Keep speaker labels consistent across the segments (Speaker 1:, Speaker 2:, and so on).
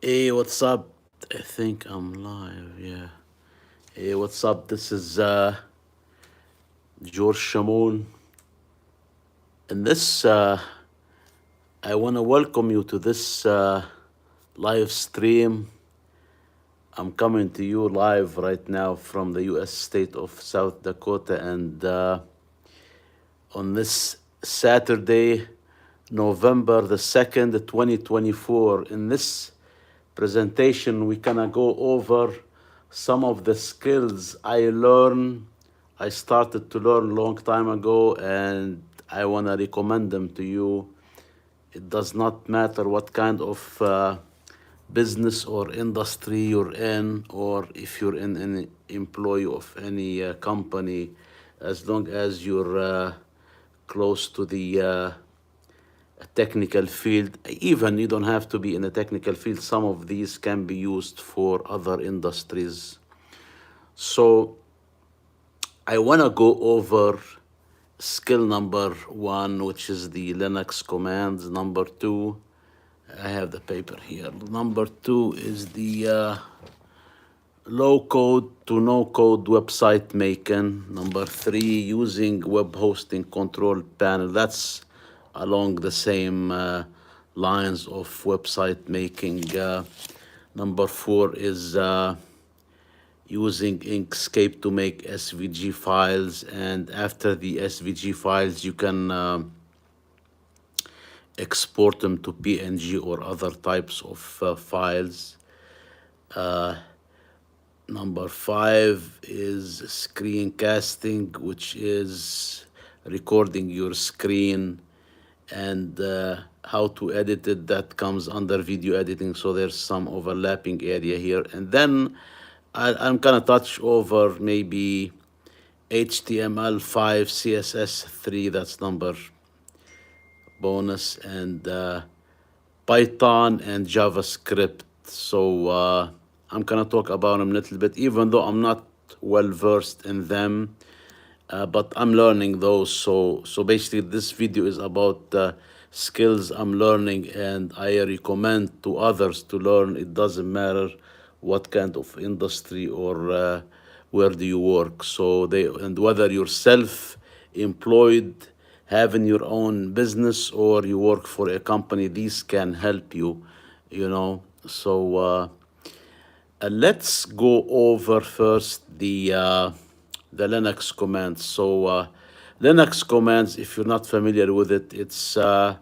Speaker 1: Hey, what's up? I think I'm live, yeah. Hey, what's up? This is George Shamoun. And I want to welcome you to this live stream. I'm coming to you live right now from the US state of South Dakota. And on this Saturday, November the 2nd, 2024, in this presentation, we're gonna go over some of the skills I started to learn a long time ago, and I wanna recommend them to you. It does not matter what kind of business or industry you're in, or if you're in an employee of any company, as long as you're close to the technical field. Even you don't have to be in a technical field. Some of these can be used for other industries. So I want to go over skill number one, which is the Linux commands. Number two, I have the paper here. Number two is the low code to no code website making. Number three, using web hosting control panel. That's along the same lines of website making. Number four is using Inkscape to make SVG files. And after the SVG files, you can export them to PNG or other types of files. Number five is screencasting, which is recording your screen, and how to edit it. That comes under video editing, so there's some overlapping area here. And then I'm gonna touch over maybe HTML5, CSS3, that's number bonus, and Python and JavaScript. So I'm gonna talk about them a little bit, even though I'm not well versed in them, but I'm learning those. So basically, this video is about skills I'm learning, and I recommend to others to learn. It doesn't matter what kind of industry or where do you work. And whether you're self-employed, having your own business, or you work for a company, these can help you. Let's go over first the Linux commands. Linux commands, if you're not familiar with it, it's an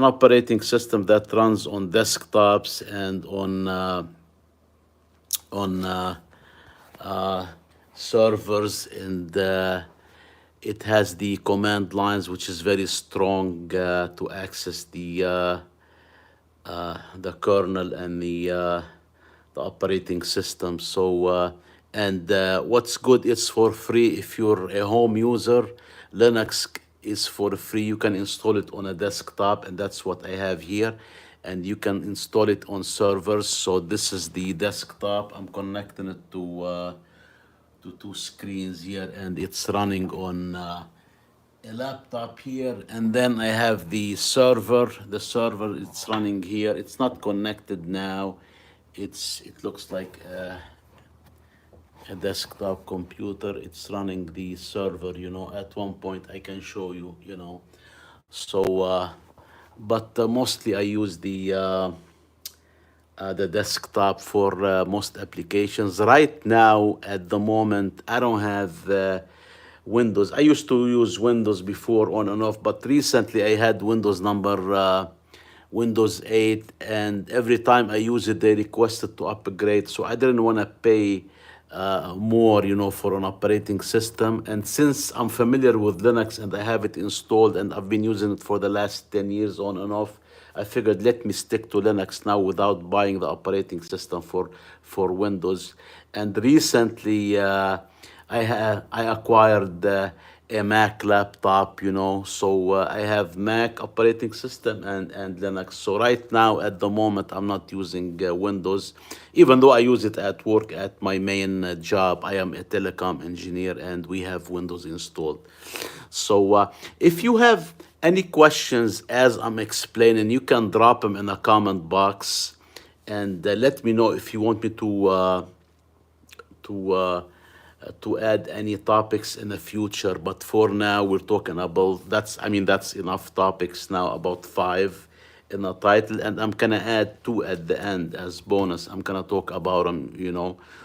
Speaker 1: operating system that runs on desktops and on servers, and it has the command lines, which is very strong to access the kernel and the operating system. And what's good, it's for free. If you're a home user, Linux is for free. You can install it on a desktop, and that's what I have here. And you can install it on servers. So this is the desktop. I'm connecting it to two screens here, and it's running on a laptop here. And then I have the server. The server, it's running here. It's not connected now. It looks like a desktop computer. It's running the server. At one point I can show you. But mostly I use the desktop for most applications. Right now, at the moment, I don't have Windows. I used to use Windows before, on and off, but recently I had Windows 8, and every time I use it, they requested to upgrade. So I didn't want to pay more, for an operating system. And since I'm familiar with Linux and I have it installed and I've been using it for the last 10 years on and off, I figured let me stick to Linux now without buying the operating system for Windows. And recently, I acquired a Mac laptop. So I have Mac operating system and Linux. So right now, at the moment, I'm not using Windows, even though I use it at work at my main job. I am a telecom engineer, and we have Windows installed. So if you have any questions as I'm explaining, you can drop them in a comment box, and let me know if you want me to to add any topics in the future. But for now, we're talking about that's enough topics now, about five in the title, and I'm gonna add two at the end as bonus. I'm gonna talk about them.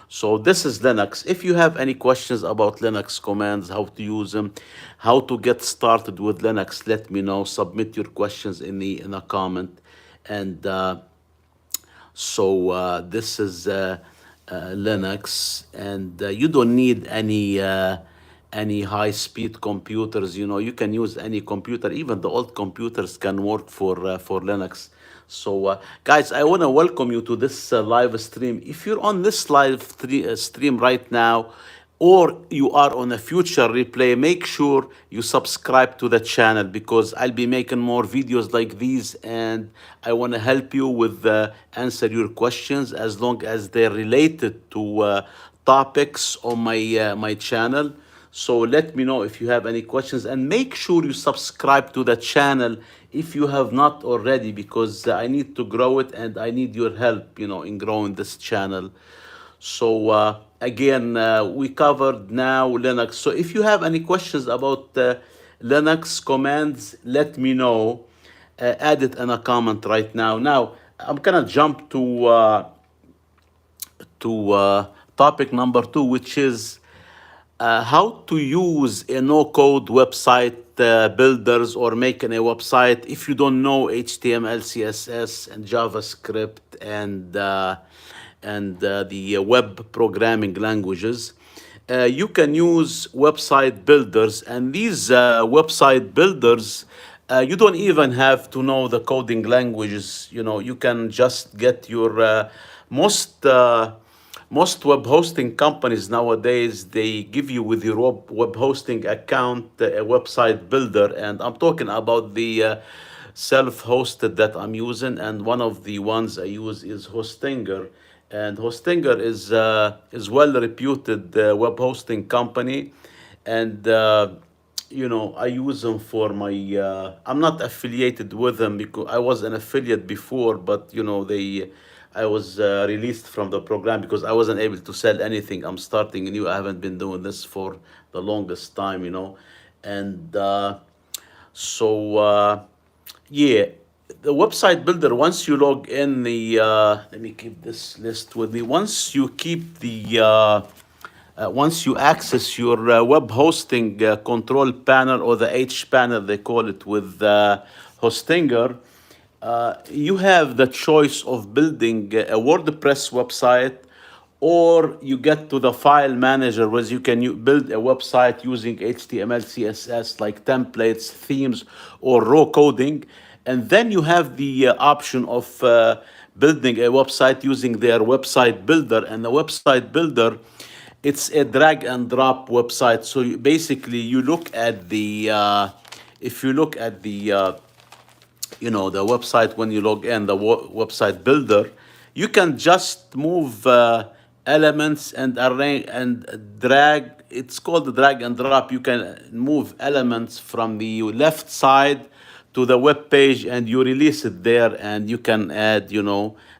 Speaker 1: So this is Linux. If you have any questions about Linux commands, how to use them, how to get started with Linux, let me know. Submit your questions in a comment, and this is Linux, and you don't need any high-speed computers. You can use any computer. Even the old computers can work for Linux. So, guys, I want to welcome you to this live stream. If you're on this stream right now, or you are on a future replay, make sure you subscribe to the channel, because I'll be making more videos like these, and I want to help you with answer your questions as long as they're related to topics on my channel. So let me know if you have any questions, and make sure you subscribe to the channel if you have not already, because I need to grow it and I need your help, in growing this channel. So again, we covered now Linux. So if you have any questions about Linux commands, let me know. Add it in a comment right now. Now I'm gonna jump to topic number two, which is how to use a no-code website builders, or making a website if you don't know HTML, CSS, and JavaScript, and the web programming languages. You can use website builders, and these website builders, you don't even have to know the coding languages. You can just get your most web hosting companies nowadays, they give you with your web hosting account a website builder. And I'm talking about the self-hosted that I'm using, and one of the ones I use is Hostinger. And Hostinger is well reputed web hosting company, and I use them for my. I'm not affiliated with them because I was an affiliate before, but I was released from the program because I wasn't able to sell anything. I'm starting new. I haven't been doing this for the longest time. And so yeah, the website builder. Once you log in, let me keep this list with me. Once you access your web hosting control panel, or the H panel they call it with Hostinger, you have the choice of building a WordPress website, or you get to the file manager where you can build a website using HTML, CSS, like templates, themes, or raw coding. And then you have the option of building a website using their website builder. And the website builder, it's a drag and drop website. So basically, you look at if you look at the website when you log in, the website builder, you can just move elements and arrange and drag. It's called the drag and drop. You can move elements from the left side to the web page, and you release it there, and you can add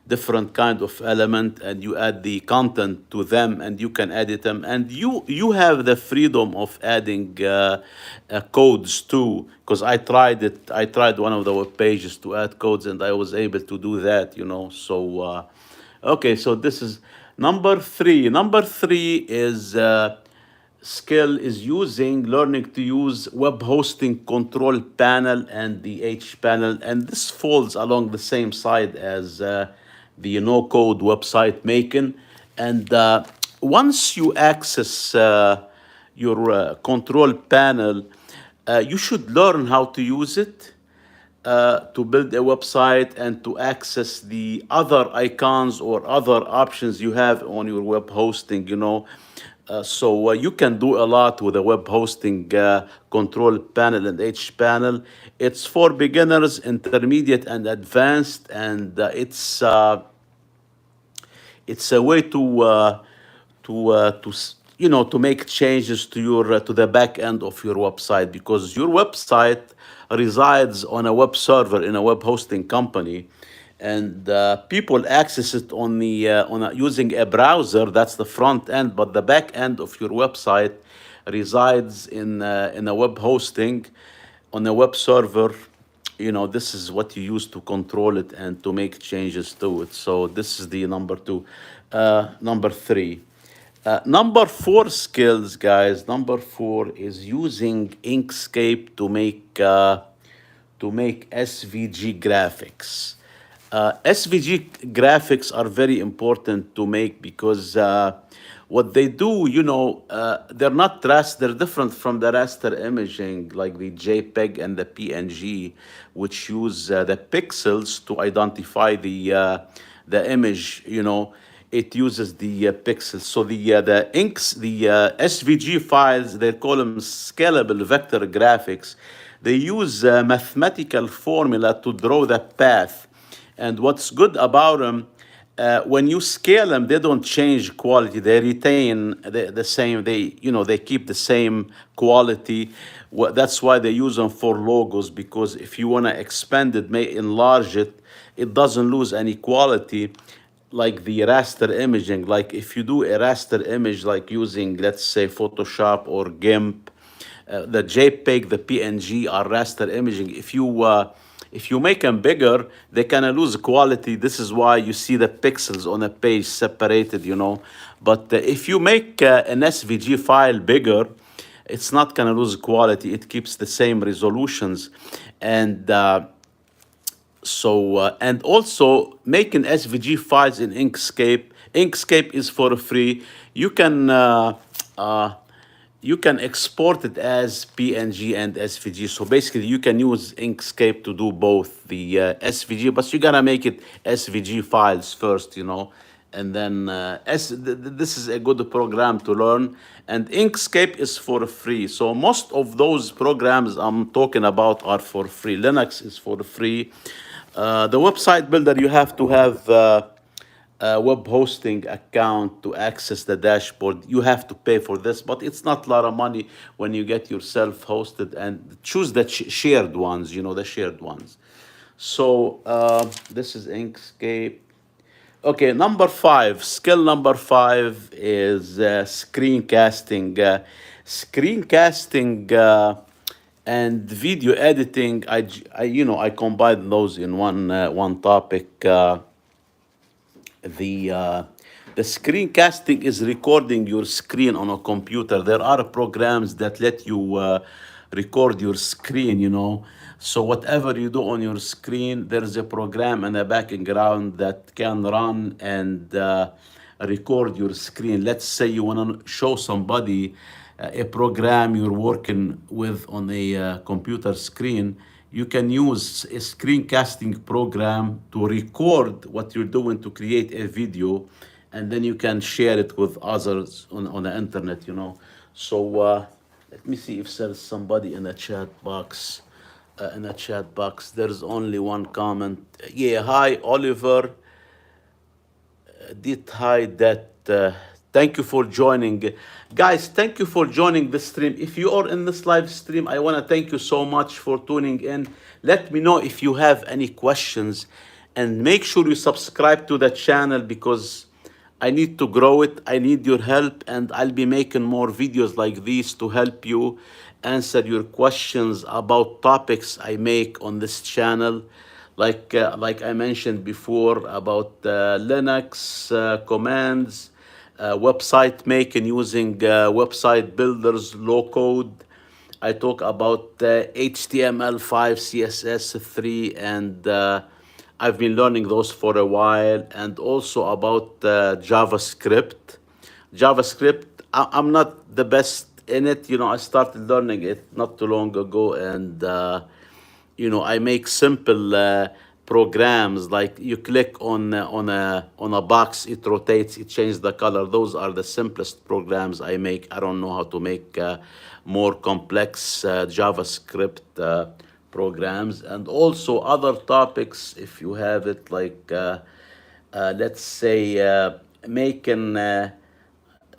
Speaker 1: different kind of element, and you add the content to them, and you can edit them, and you have the freedom of adding codes too, because I tried it. I tried one of the web pages to add codes, and I was able to do that. So okay, so this is number three. Number three is skill is learning to use web hosting control panel and the H panel, and this falls along the same side as the no-code website making. And once you access your control panel, you should learn how to use it to build a website and to access the other icons or other options you have on your web hosting. So you can do a lot with a web hosting control panel and H panel. It's for beginners, intermediate, and advanced, and it's a way to make changes to your to the back end of your website, because your website resides on a web server in a web hosting company, and people access it on the using a browser. That's the front end, but the back end of your website resides in a web hosting on a web server. This is what you use to control it and to make changes to it. So this is the number two. Number three. Number four skills, guys. Number four is using Inkscape to make SVG graphics. SVG graphics are very important to make because what they do, they're not they're different from the raster imaging, like the JPEG and the PNG, which use the pixels to identify the image. It uses the pixels. So the SVG files, they call them scalable vector graphics. They use a mathematical formula to draw the path. And what's good about them, when you scale them, they don't change quality. They retain the same. They keep the same quality. That's why they use them for logos, because if you want to expand it, may enlarge it, it doesn't lose any quality like the raster imaging. Like if you do a raster image, like using, let's say, Photoshop or GIMP, the JPEG, the PNG are raster imaging. If you make them bigger, they kind of lose quality. This is why you see the pixels on a page separated. But if you make an SVG file bigger, it's not gonna lose quality. It keeps the same resolutions, and and also making SVG files in Inkscape. Inkscape is for free. Uh, you can export it as PNG and SVG. So basically, you can use Inkscape to do both the SVG, but you gotta make it SVG files first, and then this is a good program to learn. And Inkscape is for free. So most of those programs I'm talking about are for free. Linux is for free. The website builder, you have to have a web hosting account to access the dashboard. You have to pay for this, but it's not a lot of money when you get yourself hosted, and choose the shared ones, the shared ones. So this is Inkscape. Okay, number five, skill number five is screencasting. Screencasting and video editing. I combine those in one topic. The screencasting is recording your screen on a computer. There are programs that let you record your screen. So whatever you do on your screen, there's a program in the background that can run and record your screen. Let's say you want to show somebody a program you're working with on a computer screen. You can use a screencasting program to record what you're doing to create a video, and then you can share it with others on the internet. So let me see if there's somebody in the chat box. There's only one comment. Yeah, hi, Oliver. Did hide that. Thank you for joining. Guys, thank you for joining the stream. If you are in this live stream, I want to thank you so much for tuning in. Let me know if you have any questions, and make sure you subscribe to the channel, because I need to grow it. I need your help, and I'll be making more videos like these to help you answer your questions about topics I make on this channel. Like I mentioned before about Linux commands, website making using website builders, low code. I talk about HTML5, CSS3, and I've been learning those for a while, and also about JavaScript. JavaScript, I'm not the best in it. I started learning it not too long ago, and I make simple programs, like you click on a box, it rotates, it changes the color. Those are the simplest programs I make. I don't know how to make more complex JavaScript programs, and also other topics if you have it, like let's say making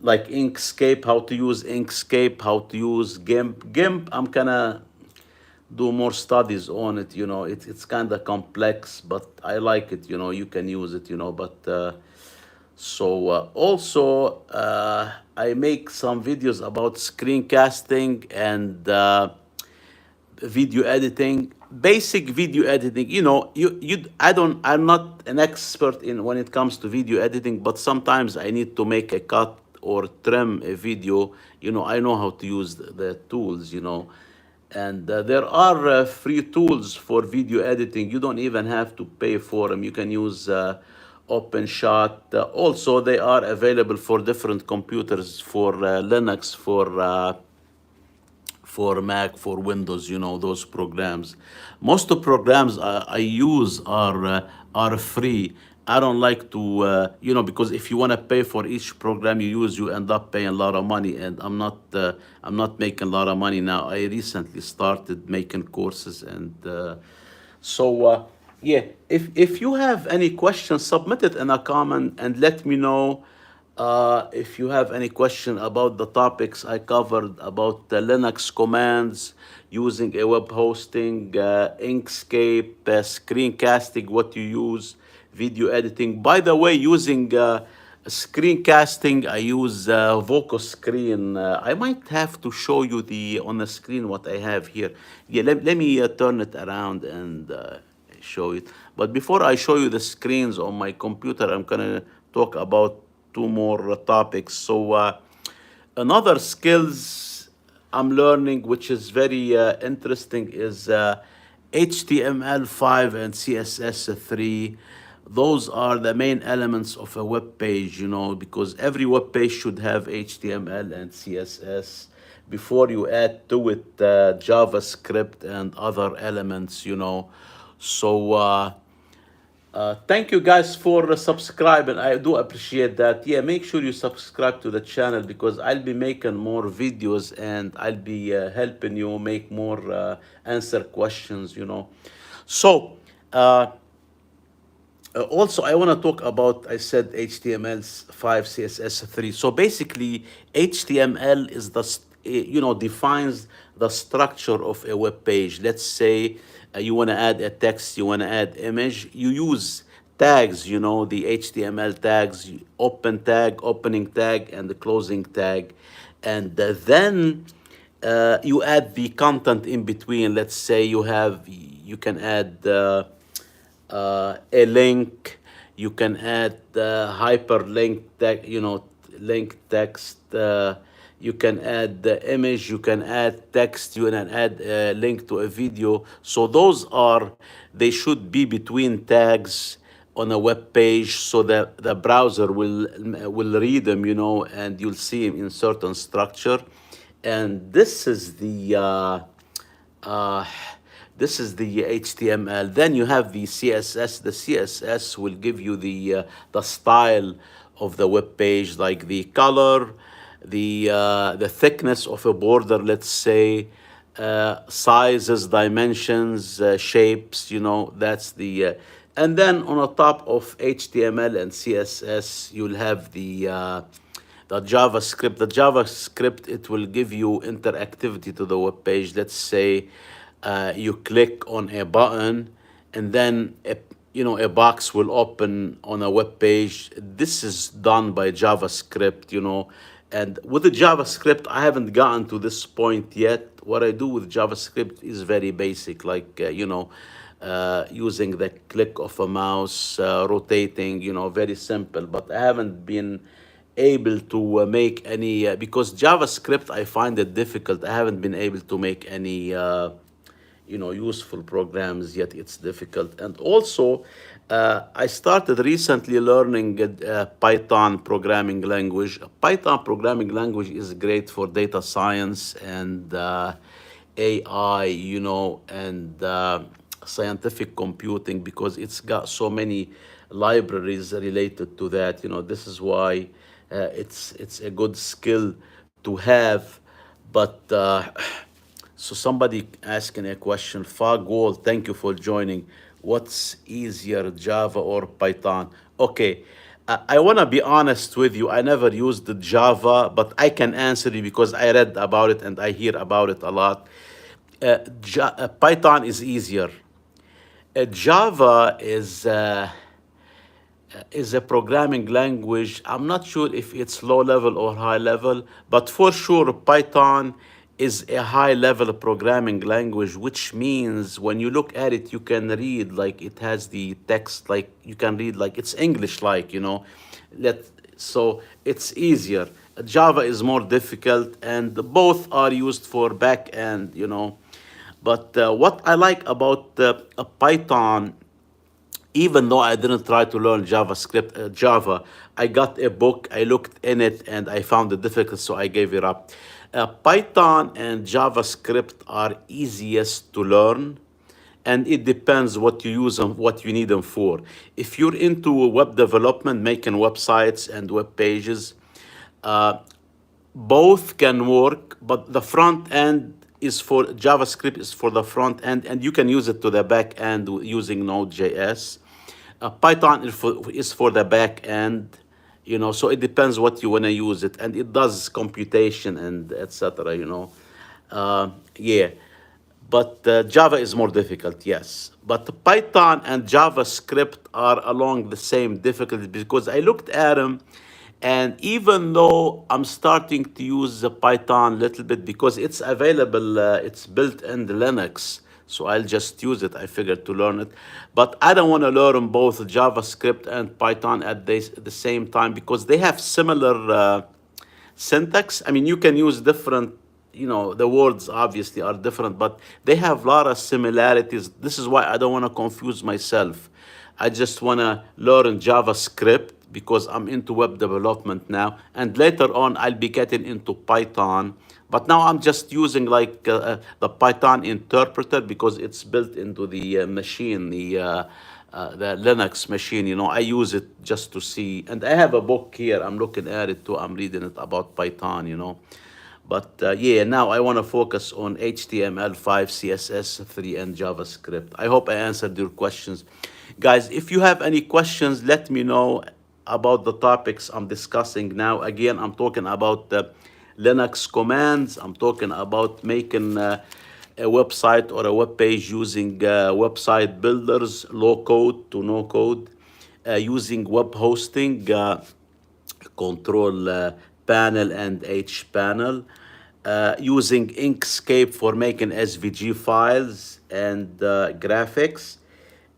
Speaker 1: like Inkscape, how to use Inkscape, how to use GIMP. GIMP, I'm kind of do more studies on it. It's kind of complex, but I like it. You can use it. But also I make some videos about screencasting and video editing, basic video editing. I'm not an expert in when it comes to video editing, but sometimes I need to make a cut or trim a video. I know how to use the tools. And there are free tools for video editing. You don't even have to pay for them. You can use OpenShot. Also, they are available for different computers, for Linux, for Mac, for Windows, those programs. Most of the programs I use are free. I don't like to, because if you want to pay for each program you use, you end up paying a lot of money, and I'm not making a lot of money now. I recently started making courses, and yeah. If you have any questions, submit it in a comment and let me know. If you have any question about the topics I covered, about the Linux commands, using a web hosting, Inkscape, screencasting, what you use, video editing. By the way, using screencasting, I use Voco Screen. I might have to show you on the screen what I have here. Yeah, let me turn it around and show it. But before I show you the screens on my computer, I'm gonna talk about two more topics. So another skills I'm learning, which is very interesting, is HTML5 and CSS3. Those are the main elements of a web page, because every web page should have HTML and CSS before you add to it JavaScript and other elements. So thank you guys for subscribing. I do appreciate that. Yeah, make sure you subscribe to the channel, because I'll be making more videos, and I'll be helping you make more answer questions. So also, I want to talk about, I said HTML5, CSS3. So basically, HTML is defines the structure of a web page. Let's say you want to add a text, you want to add image, you use tags, the HTML tags, open tag, opening tag, and the closing tag. And then you add the content in between. Let's say you can add a link, you can add hyperlink tag, link text, you can add the image, you can add text, you can add a link to a video. So they should be between tags on a web page, so that the browser will read them, and you'll see them in certain structure. And uh, this is the HTML. Then you have the CSS. The CSS will give you the style of the web page, like the color, the thickness of a border, let's say, sizes, dimensions, shapes. That's and then on the top of HTML and CSS, you'll have the JavaScript. The JavaScript, it will give you interactivity to the web page. Let's say you click on a button, and then a box will open on a web page. This is done by JavaScript. And with the JavaScript, I haven't gotten to this point yet. What I do with JavaScript is very basic, like using the click of a mouse, rotating, very simple. But I haven't been able to make any, because JavaScript, I find it difficult. I haven't been able to make any useful programs yet. It's difficult. And also I started recently learning Python programming language. Python programming language is great for data science and AI, and scientific computing, because it's got so many libraries related to that. This is why it's a good skill to have. But so somebody asking a question, Fagwall, thank you for joining. What's easier, Java or Python? Okay, I want to be honest with you. I never used the Java, but I can answer you because I read about it and I hear about it a lot. Python is easier. Java is a programming language. I'm not sure if it's low level or high level, but for sure Python is a high level programming language, which means when you look at it, you can read like it has the text, like you can read like it's English, like, you know. Let So it's easier. Java is more difficult, and both are used for back end, you know. But what I like about Python, even though I didn't try to learn JavaScript, Java, I got a book, I looked in it, and I found it difficult, so I gave it up. Python and JavaScript are easiest to learn, and it depends what you use them, what you need them for. If you're into web development, making websites and web pages, uh, both can work, but the front end is for JavaScript is for the front end, and you can use it to the back end using Node.js. Python is for the back end, you know. So it depends what you want to use it, and it does computation and etc. You know, yeah. But Java is more difficult, yes. But Python and JavaScript are along the same difficulty because I looked at them, and even though I'm starting to use the Python a little bit because it's available, it's built in the Linux, so I'll just use it. I figured to learn it, but I don't want to learn both JavaScript and Python at the same time because they have similar syntax. I mean, you can use different, you know, the words obviously are different, but they have a lot of similarities. This is why I don't want to confuse myself. I just want to learn JavaScript because I'm into web development now, and later on I'll be getting into Python. But now I'm just using like the Python interpreter because it's built into the machine, the Linux machine. You know, I use it just to see. And I have a book here. I'm looking at it too. I'm reading it about Python. You know, but yeah, now I want to focus on HTML5, CSS3, and JavaScript. I hope I answered your questions, guys. If you have any questions, let me know about the topics I'm discussing now. Again, I'm talking about the Linux commands. I'm talking about making a website or a web page using website builders, low code to no code, using web hosting, control panel and H panel, using Inkscape for making SVG files and graphics,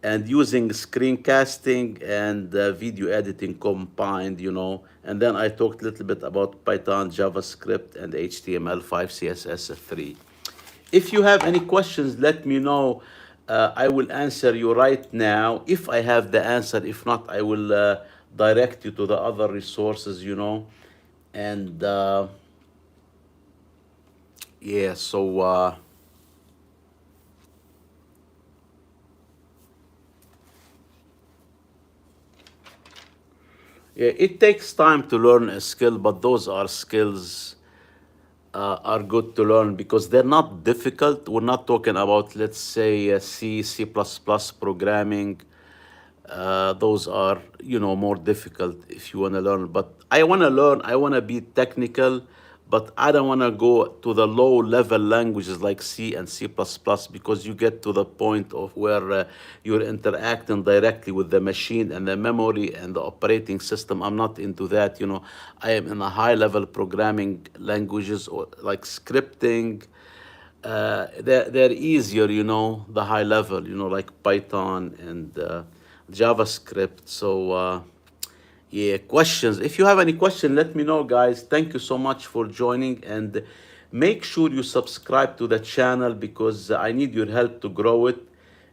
Speaker 1: and using screencasting and video editing combined, you know. And then I talked a little bit about Python, JavaScript, and HTML5, CSS3. If you have any questions, let me know. I will answer you right now if I have the answer. If not, I will direct you to the other resources, you know. And yeah, so yeah, it takes time to learn a skill, but those are skills are good to learn because they're not difficult. We're not talking about, let's say, C, C++ programming. Those are, you know, more difficult if you want to learn. But I want to learn, I want to be technical, but I don't want to go to the low level languages like C and C++ because you get to the point of where you're interacting directly with the machine and the memory and the operating system. I'm not into that, you know. I am in a high level programming languages or like scripting. They're easier, you know, the high level, you know, like Python and JavaScript. So yeah, questions. If you have any question, let me know, guys. Thank you so much for joining, and make sure you subscribe to the channel because I need your help to grow it.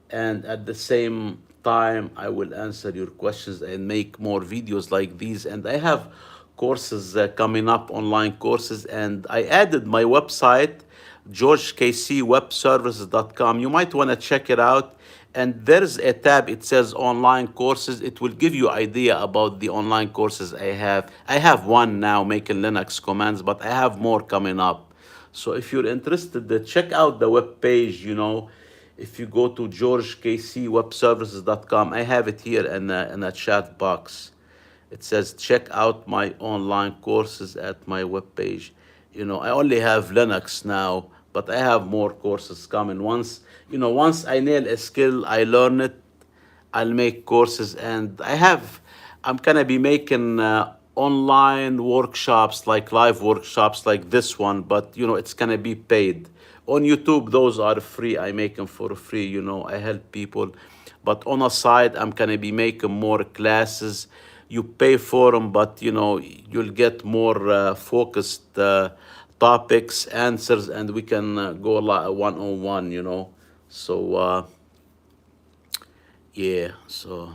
Speaker 1: And at the same time, I will answer your questions and make more videos like these. And I have courses coming up, online courses, and I added my website, georgekcwebservices.com. You might want to check it out. And there's a tab, it says online courses. It will give you idea about the online courses I have. I have one now making Linux commands, but I have more coming up. So if you're interested, check out the web page, you know. If you go to georgekcwebservices.com, I have it here in a chat box. It says check out my online courses at my web page. You know, I only have Linux now, but I have more courses coming. Once I nail a skill, I learn it, I'll make courses, and I'm gonna be making online workshops, like live workshops like this one, but it's gonna be paid. On YouTube, those are free. I make them for free. I help people, but on a side, I'm gonna be making more classes. You pay for them, but you'll get more focused topics, answers, and we can go one on one. So yeah. So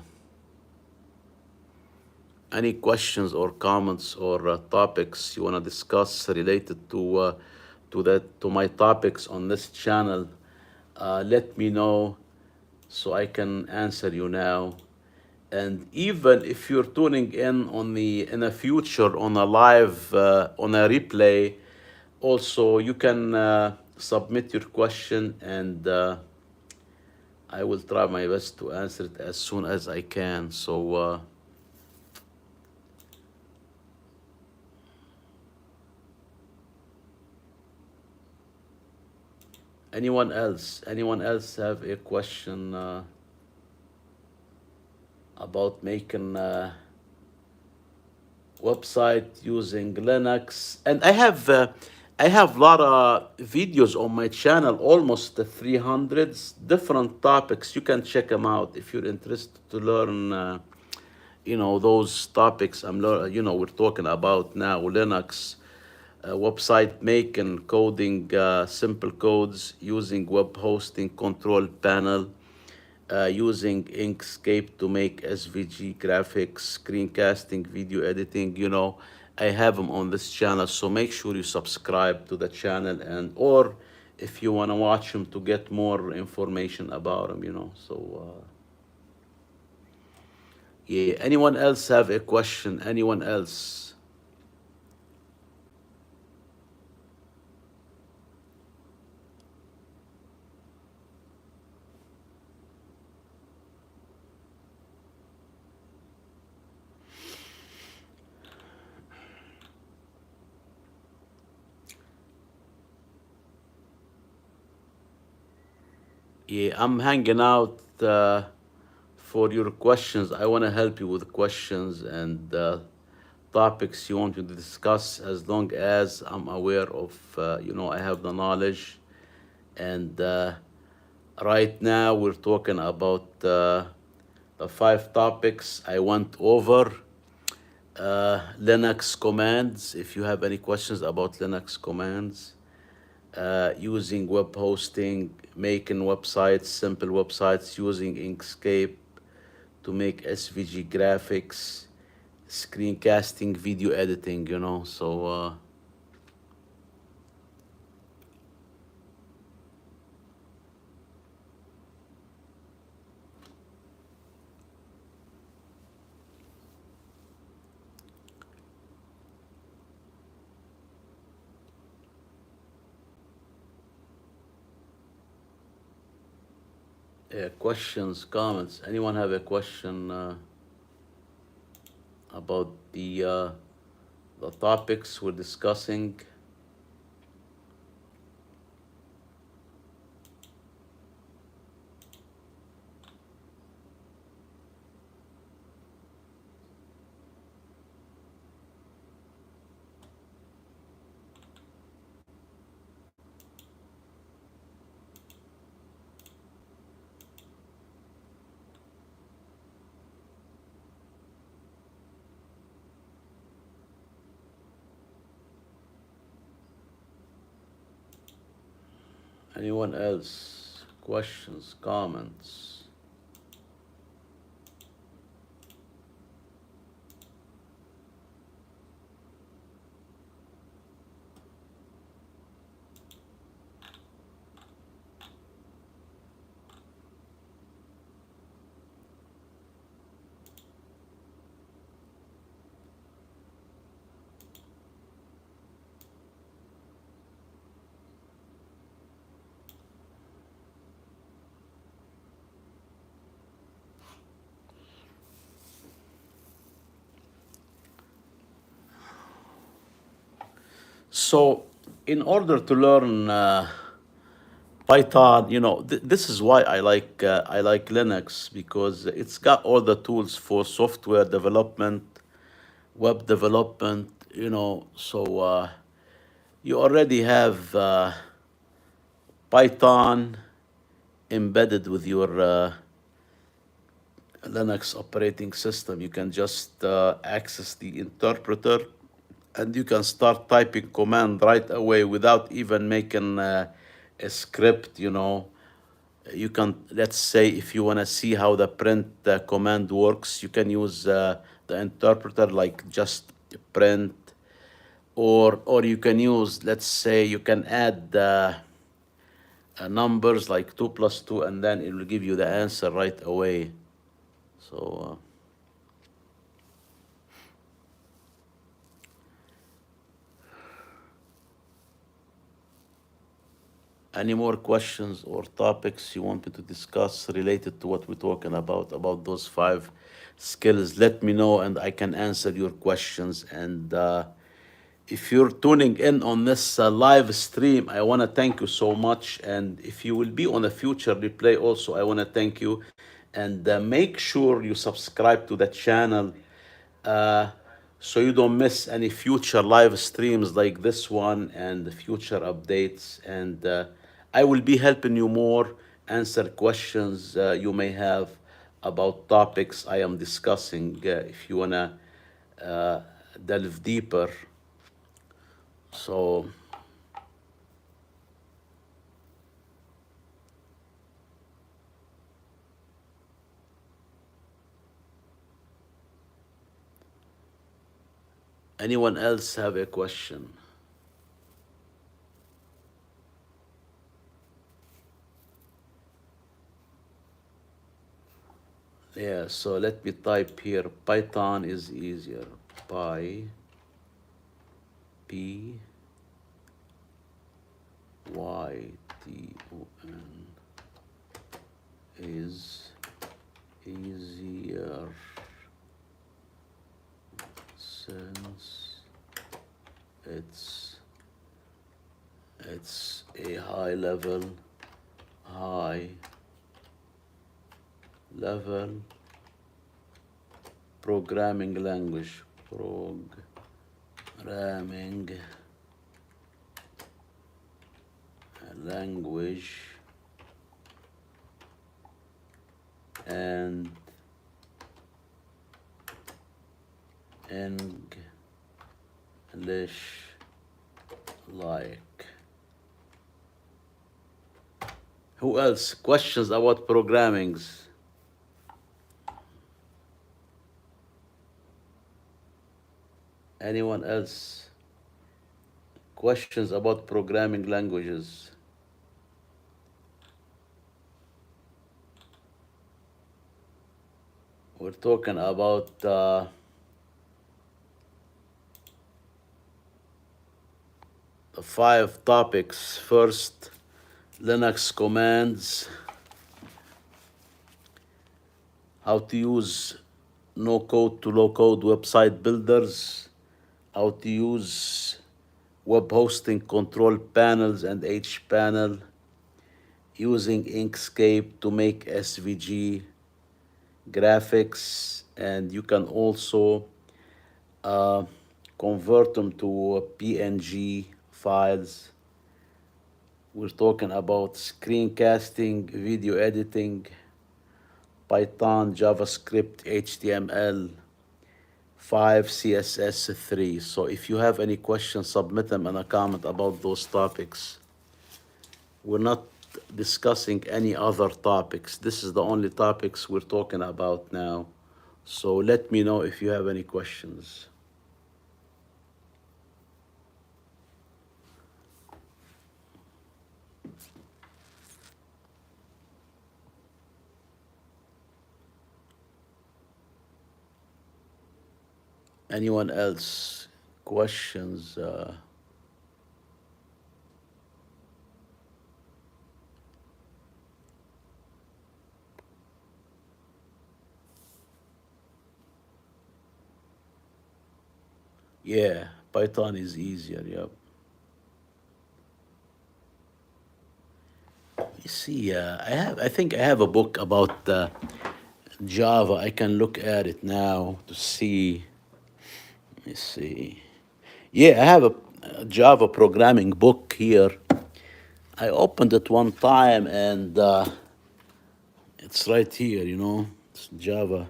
Speaker 1: any questions or comments or topics you want to discuss related to my topics on this channel, let me know so I can answer you now. And even if you're tuning in in the future on a live on a replay, also you can submit your question, and I will try my best to answer it as soon as I can. So anyone else have a question about making website using Linux? And I have a lot of videos on my channel, almost 300 different topics. You can check them out if you're interested to learn those topics we're talking about now. Linux, website making, coding, simple codes, using web hosting control panel, using Inkscape to make SVG graphics, screencasting, video editing. I have them on this channel, so make sure you subscribe to the channel, and or if you want to watch them to get more information about them. So yeah. Anyone else have a question? Anyone else? Yeah, I'm hanging out for your questions. I want to help you with questions and topics you want to discuss, as long as I'm aware of, I have the knowledge. And right now, we're talking about the 5 topics I went over. Linux commands, if you have any questions about Linux commands, using web hosting, making websites, simple websites, using Inkscape to make SVG graphics, screencasting, video editing. So yeah, questions, comments. Anyone have a question about the topics we're discussing? Anyone else? Questions, comments? So, in order to learn Python, this is why I like Linux, because it's got all the tools for software development, web development. So you already have Python embedded with your Linux operating system. You can just access the interpreter, and you can start typing command right away without even making a script. You can, let's say, if you want to see how the print command works, you can use the interpreter, like just print, or you can use, let's say, you can add numbers like 2 plus 2, and then it will give you the answer right away. So any more questions or topics you want me to discuss related to what we're talking about those 5 skills? Let me know and I can answer your questions. And if you're tuning in on this live stream, I want to thank you so much. And if you will be on a future replay also, I want to thank you. And make sure you subscribe to the channel uh, so you don't miss any future live streams like this one and the future updates. And I will be helping you more, answer questions you may have about topics I am discussing, if you want to delve deeper. So, anyone else have a question? Yeah, so let me type here. Python is easier. P Y T O N is easier since it's it's a high level programming language and English like. Who else? Questions about programmings? Anyone else? Questions about programming languages? We're talking about the 5 topics. First, Linux commands, how to use no code to low code website builders, how to use web hosting control panels and HPanel, using Inkscape to make SVG graphics, and you can also uh, convert them to PNG files. We're talking about screencasting, video editing, Python, JavaScript, HTML, 5 CSS3. So if you have any questions, submit them in a comment about those topics. We're not discussing any other topics. This is the only topics we're talking about now. So let me know if you have any questions. Anyone else? Questions? Yeah, Python is easier, yep. see. I think I have a book about Java. I can look at it now to see. Let me see. Yeah, I have a Java programming book here. I opened it one time and it's right here, It's Java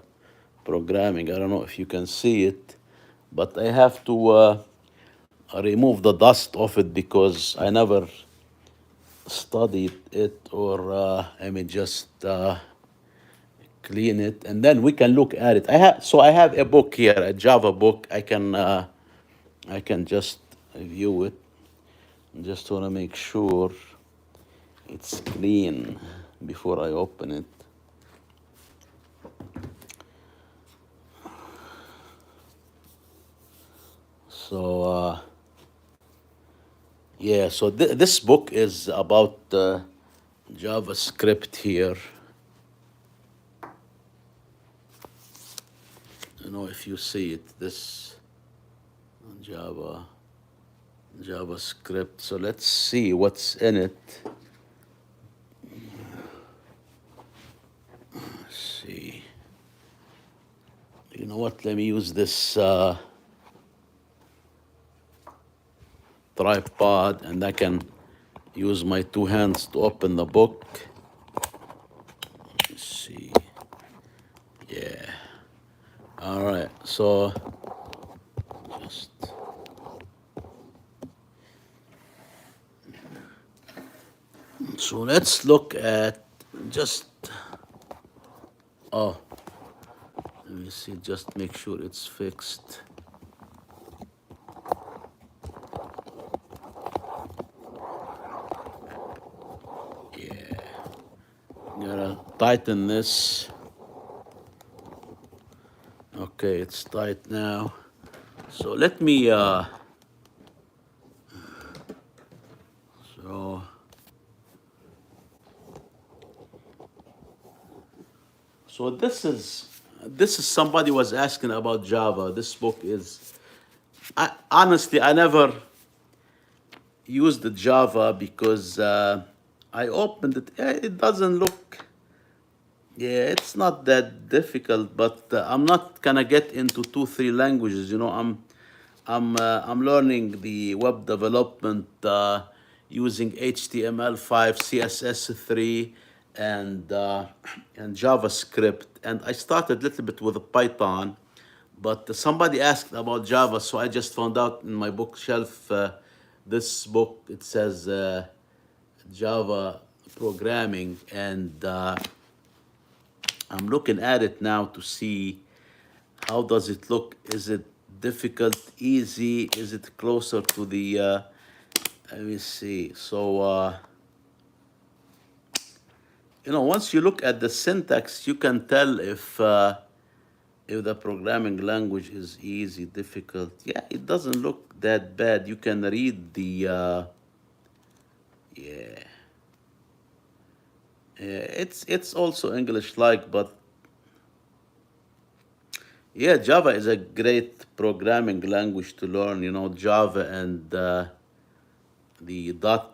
Speaker 1: programming. I don't know if you can see it, but I have to remove the dust off it because I never studied it, or I may just clean it and then we can look at it. I have a book here, a Java book. I can just review it. Just want to make sure it's clean before I open it. So yeah, so this book is about JavaScript here. I don't know if you see it. This JavaScript. So let's see what's in it. Let's see. You know what? Let me use this tripod, and I can use my two hands to open the book. Let's see. Yeah. All right. So just let's look at just let me see, just make sure it's fixed. Yeah. Gotta tighten this. Okay, it's tight now. So let me so this is somebody was asking about Java. This book is, honestly, I never used the Java because I opened it. It doesn't look. Yeah, it's not that difficult, but I'm not gonna get into 2, 3 languages. I'm learning the web development using HTML5, CSS3, and JavaScript. And I started a little bit with Python, but somebody asked about Java, so I just found out in my bookshelf this book. It says Java programming, and I'm looking at it now to see how does it look. Is it difficult, easy? Is it closer to the? Let me see. So once you look at the syntax, you can tell if the programming language is easy, difficult. Yeah, it doesn't look that bad. You can read the. Yeah. It's also English-like, but yeah, Java is a great programming language to learn. Java and the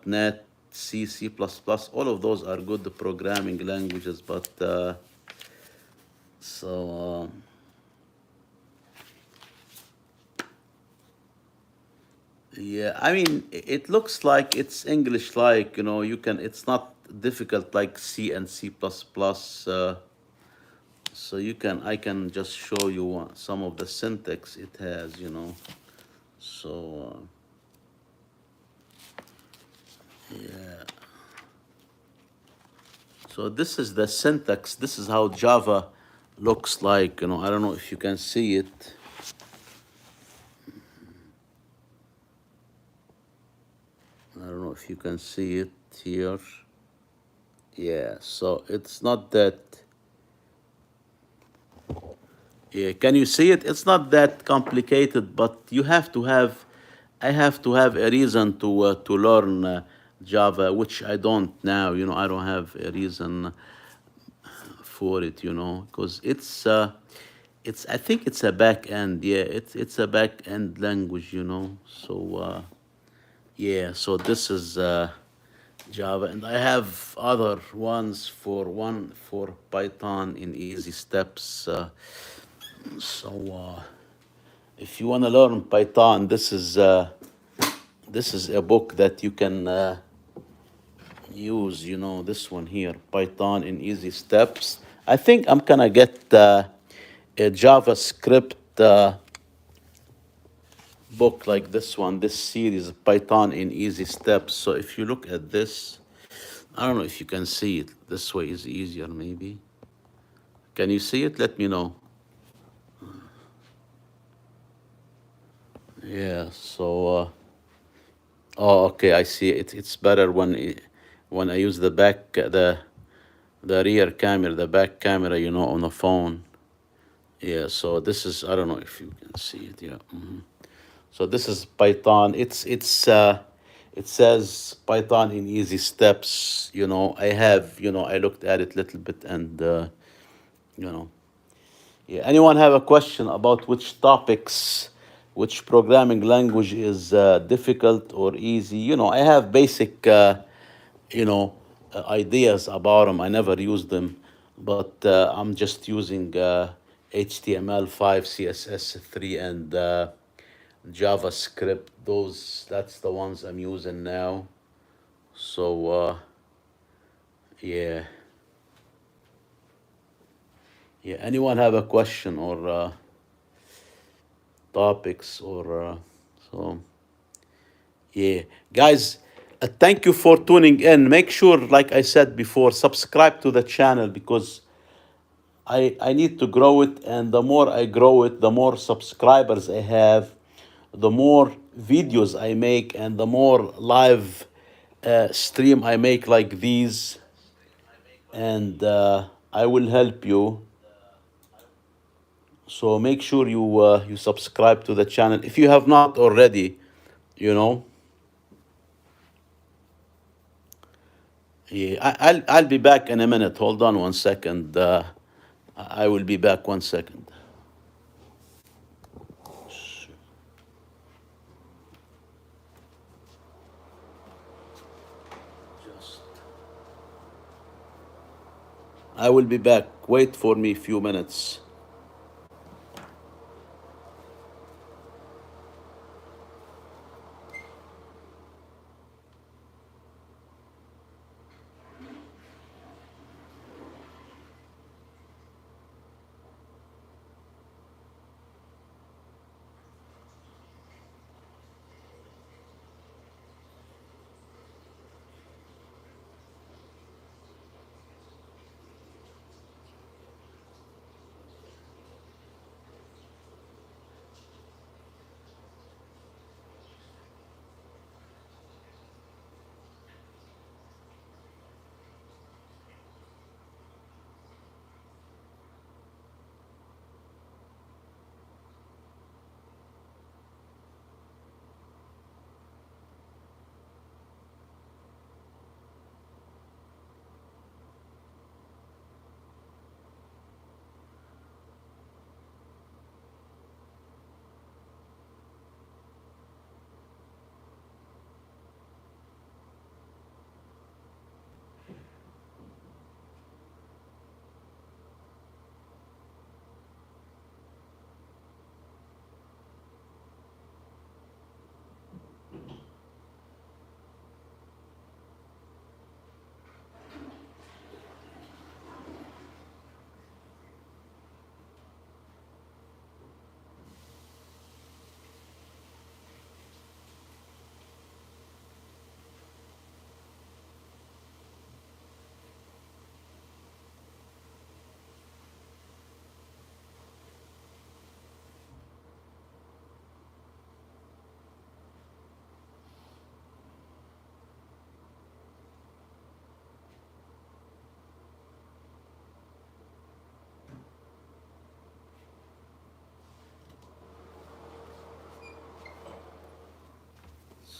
Speaker 1: .NET, C, C++, all of those are good programming languages. But so yeah, I mean, it looks like it's English-like. You can. It's not difficult like C and C++. So I can just show you some of the syntax it has. So yeah. So this is the syntax. This is how Java looks like. I don't know if you can see it. I don't know if you can see it here. Yeah, so it's not that. Yeah, can you see it? It's not that complicated, but I have to have a reason to learn Java, which I don't now. I don't have a reason for it. Because I think it's a back end. Yeah, it's a back end language. So yeah, so Java, and I have other ones for Python in easy steps. So if you want to learn Python, this is a book that you can use. You know, this one here, Python in easy steps. I think I'm gonna get a JavaScript book like this one, this series, Python in easy steps. So if you look at this, I don't know if you can see it. This way is easier, maybe. Can you see it? Let me know. Yeah. Oh, okay. I see it. It's better when I use the the rear camera, the back camera, you know, on the phone. Yeah. So this is, I don't know if you can see it. Yeah. So this is Python. It says Python in easy steps. You know, I looked at it a little bit, and you know, yeah. Anyone have a question about which topics, which programming language is difficult or easy? You know, I have basic, ideas about them. I never use them, but I'm just using HTML5, CSS3, and JavaScript. That's the ones I'm using now. So yeah, yeah. Anyone have a question or topics or so? Yeah, guys. Thank you for tuning in. Make sure, like I said before, subscribe to the channel because I need to grow it, and the more I grow it, the more subscribers I have, the more videos I make, and the more live stream I make like these, and I will help you. So make sure you subscribe to the channel if you have not already. You know, yeah. I'll be back in a minute. Hold on 1 second. I will be back 1 second. Just I will be back. Wait for me a few minutes.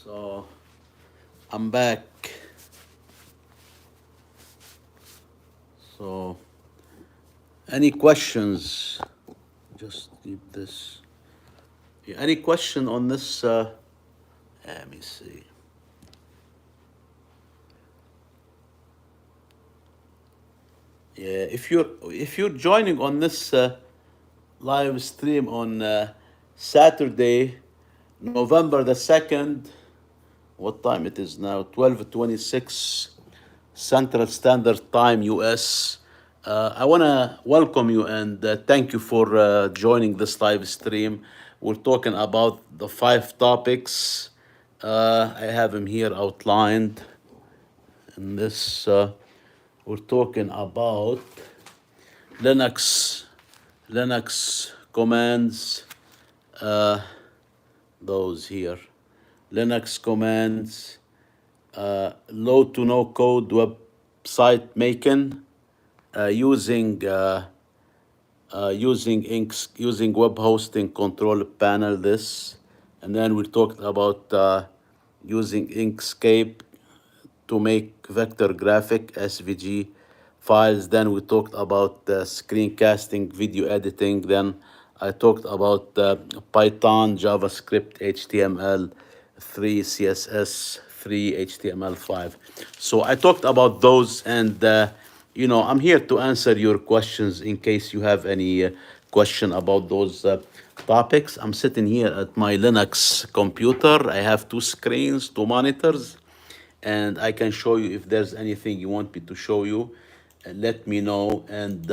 Speaker 1: So I'm back. So any questions? Just keep this. Yeah, any question on this? Let me see. Yeah, if you're joining on this live stream on Saturday, November the 2nd, what time it is now? 12:26 Central Standard Time, US. I want to welcome you and thank you for joining this live stream. We're talking about the 5 topics. I have them here outlined in this. We're talking about Linux, Linux commands, those here. Linux commands, low to no code website making, using using web hosting control panel this, and then we talked about using Inkscape to make vector graphic SVG files. Then we talked about screencasting, video editing. Then I talked about Python, JavaScript, HTML3, CSS3, HTML5. So I talked about those, and I'm here to answer your questions in case you have any question about those topics. I'm sitting here at my Linux computer. I have 2 screens, 2 monitors, and I can show you if there's anything you want me to show you. Let me know. And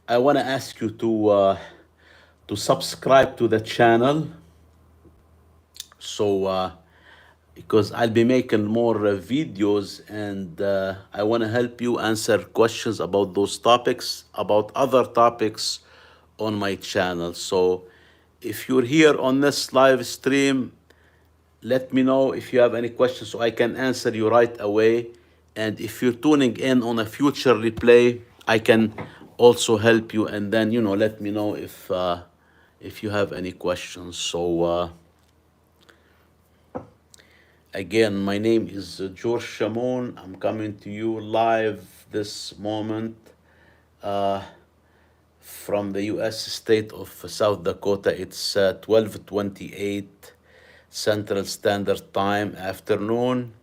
Speaker 1: I want to ask you to subscribe to the channel. So because I'll be making more videos, and I want to help you answer questions about those topics, about other topics on my channel. So if you're here on this live stream, let me know if you have any questions so I can answer you right away. And if you're tuning in on a future replay, I can also help you. And then, let me know if you have any questions. So again, my name is George Shamoun. I'm coming to you live this moment from the U.S. state of South Dakota. It's 12:28 Central Standard Time afternoon.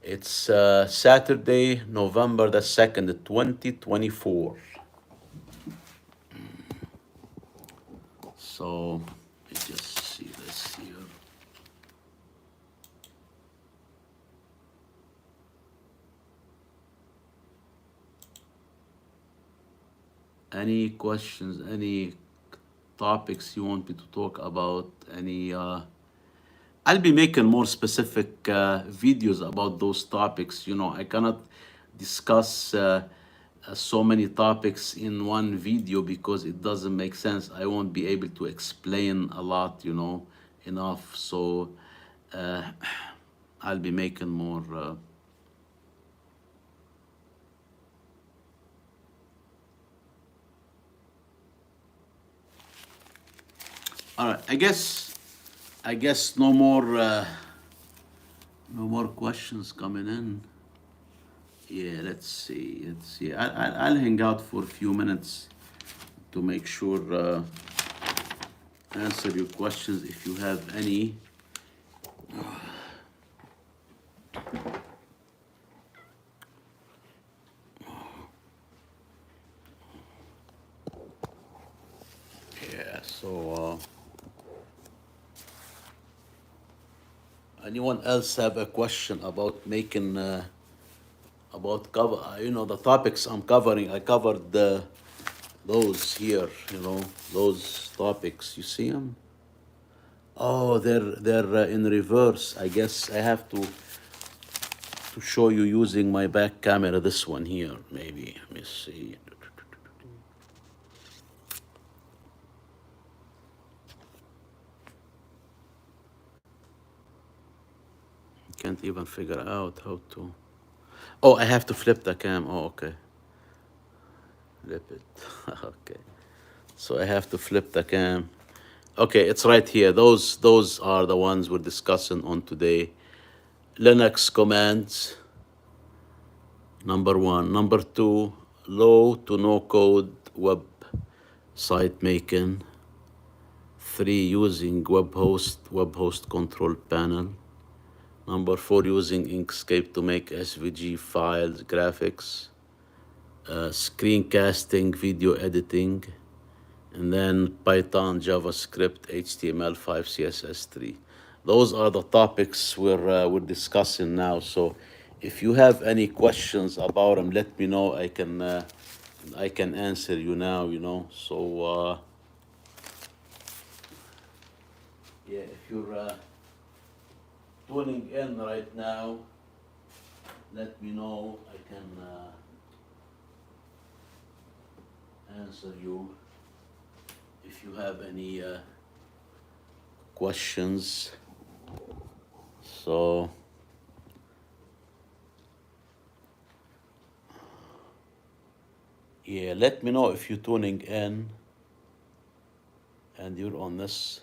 Speaker 1: It's Saturday, November the 2nd, 2024. So let me just see this here. Any questions, any topics you want me to talk about, any I'll be making more specific videos about those topics. I cannot discuss so many topics in one video because it doesn't make sense. I won't be able to explain a lot, enough. So I'll be making more. All right, I guess no more questions coming in. Yeah, let's see. I'll hang out for a few minutes to make sure answer your questions if you have any. Yeah. So anyone else have a question about making? About cover, the topics I'm covering. I covered those here, those topics. You see them? Oh, they're in reverse. I guess I have to show you using my back camera. This one here, maybe. Let me see. Can't even figure out how to. Oh, I have to flip the cam. Oh, okay. Flip it. Okay. So I have to flip the cam. Okay, it's right here. Those are the ones we're discussing on today. Linux commands, number 1. Number 2, low to no code web site making. 3, using web host control panel. Number 4, using Inkscape to make SVG files, graphics. screencasting, video editing, and then Python, JavaScript, HTML5, CSS3. Those are the topics we're discussing now. So, if you have any questions about them, let me know. I can answer you now. So yeah, if you're tuning in right now, let me know. I can answer you if you have any questions. So yeah, let me know if you're tuning in and you're on this.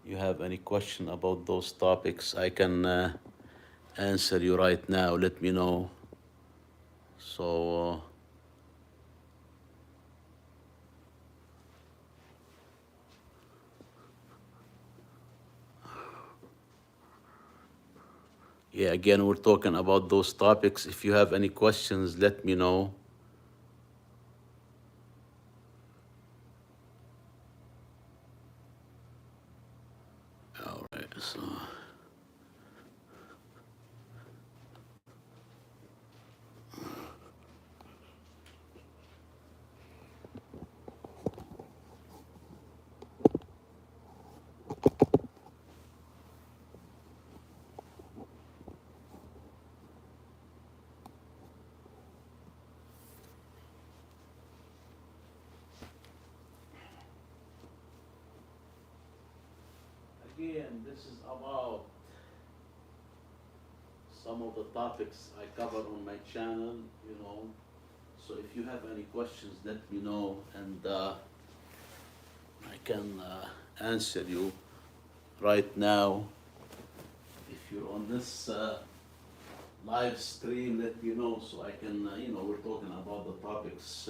Speaker 1: You have any question about those topics? I can answer you right now. Let me know. So yeah, again, we're talking about those topics. If you have any questions, let me know. All right. So again, this is about some of the topics I cover on my channel. So if you have any questions, let me know, and I can answer you right now. If you're on this live stream, let me know so I can, we're talking about the topics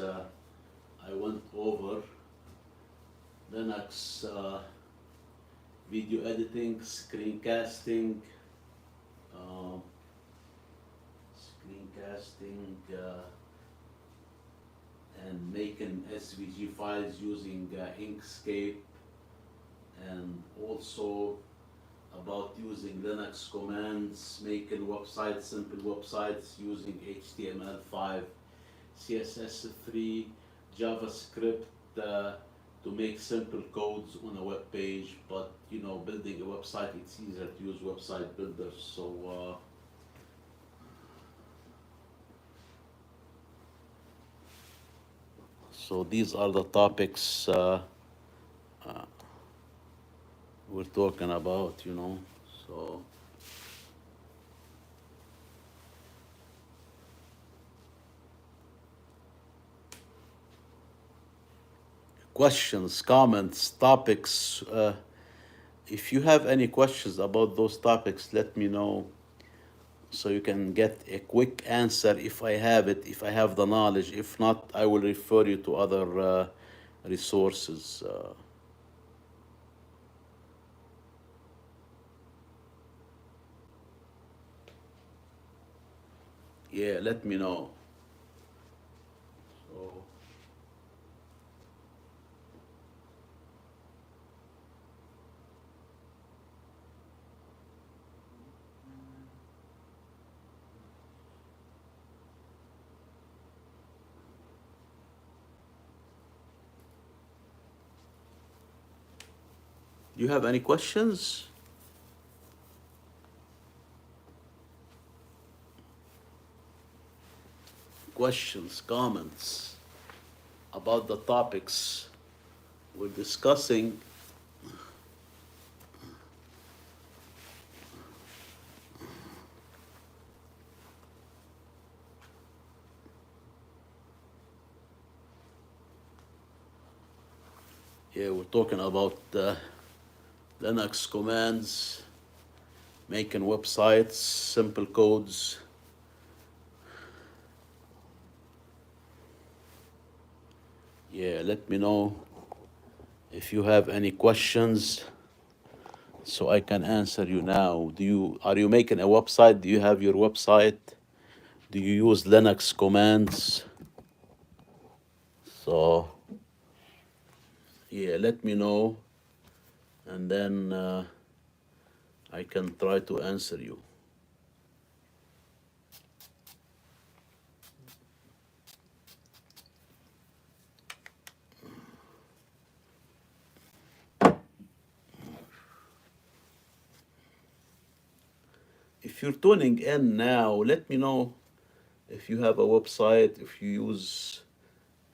Speaker 1: I went over. Linux, video editing, screencasting, uh, and making SVG files using Inkscape, and also about using Linux commands, making websites, simple websites using HTML5, CSS3, JavaScript to make simple codes on a web page. But building a website, it's easier to use website builders. So these are the topics we're talking about. So questions, comments, topics. If you have any questions about those topics, let me know so you can get a quick answer if I have it, if I have the knowledge. If not, I will refer you to other resources. Yeah, let me know. So, do you have any questions? Questions, comments about the topics we're discussing? Yeah, we're talking about Linux commands, making websites, simple codes. Yeah, let me know if you have any questions so I can answer you now. Are you making a website? Do you have your website? Do you use Linux commands? So yeah, let me know, and then I can try to answer you. If you're tuning in now, let me know if you have a website, if you use,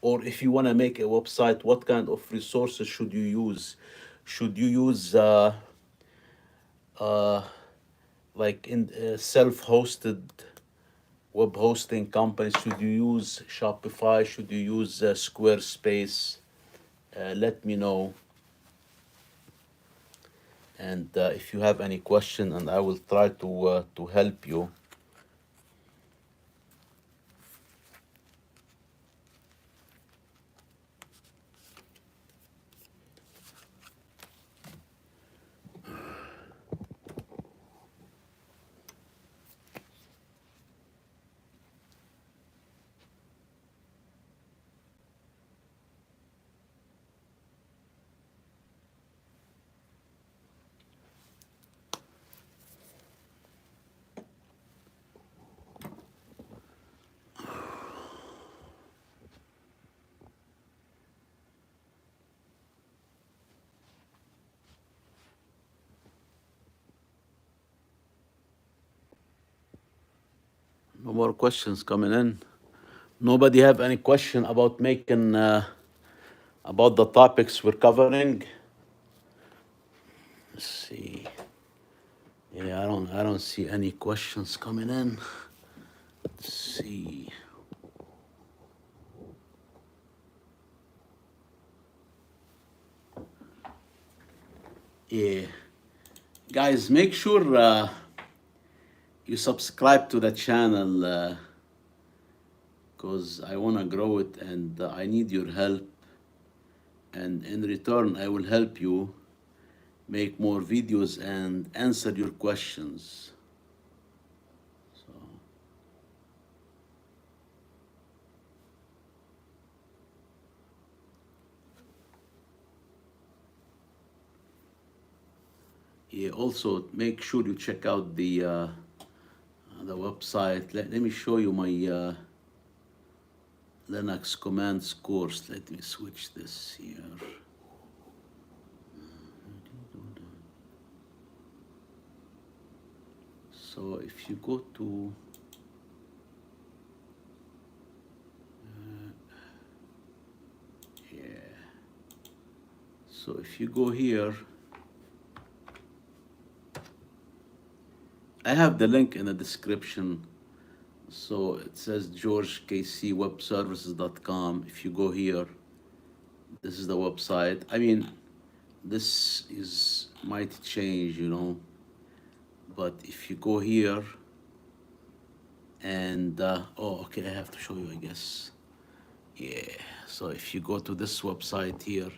Speaker 1: or if you want to make a website, what kind of resources should you use? Should you use uh, like in self-hosted web hosting companies? Should you use Shopify? Should you use Squarespace? Let me know. And if you have any question, and I will try to help you. No more questions coming in. Nobody have any question about making about the topics we're covering? Let's see. Yeah, I don't see any questions coming in. Let's see. Yeah, guys, make sure you subscribe to the channel because I want to grow it, and I need your help. And in return, I will help you make more videos and answer your questions. So yeah, also make sure you check out the website. Let me show you my Linux commands course. Let me switch this here. So if you go to yeah, so if you go here, I have the link in the description. So it says georgekcwebservices.com. If you go here, this is the website. I mean, this is might change, but if you go here and oh, okay, I have to show you, I guess. Yeah, so if you go to this website here, it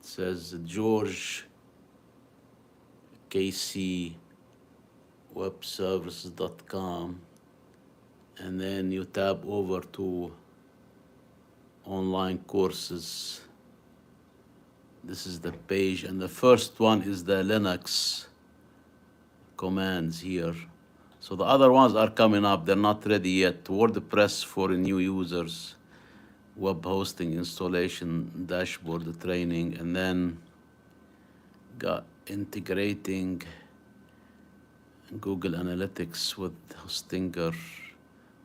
Speaker 1: says georgekcwebservices.com, and then you tab over to online courses. This is the page, and the first one is the Linux commands here. So the other ones are coming up, they're not ready yet. WordPress for new users, web hosting installation, dashboard training, and then got integrating Google Analytics with Hostinger.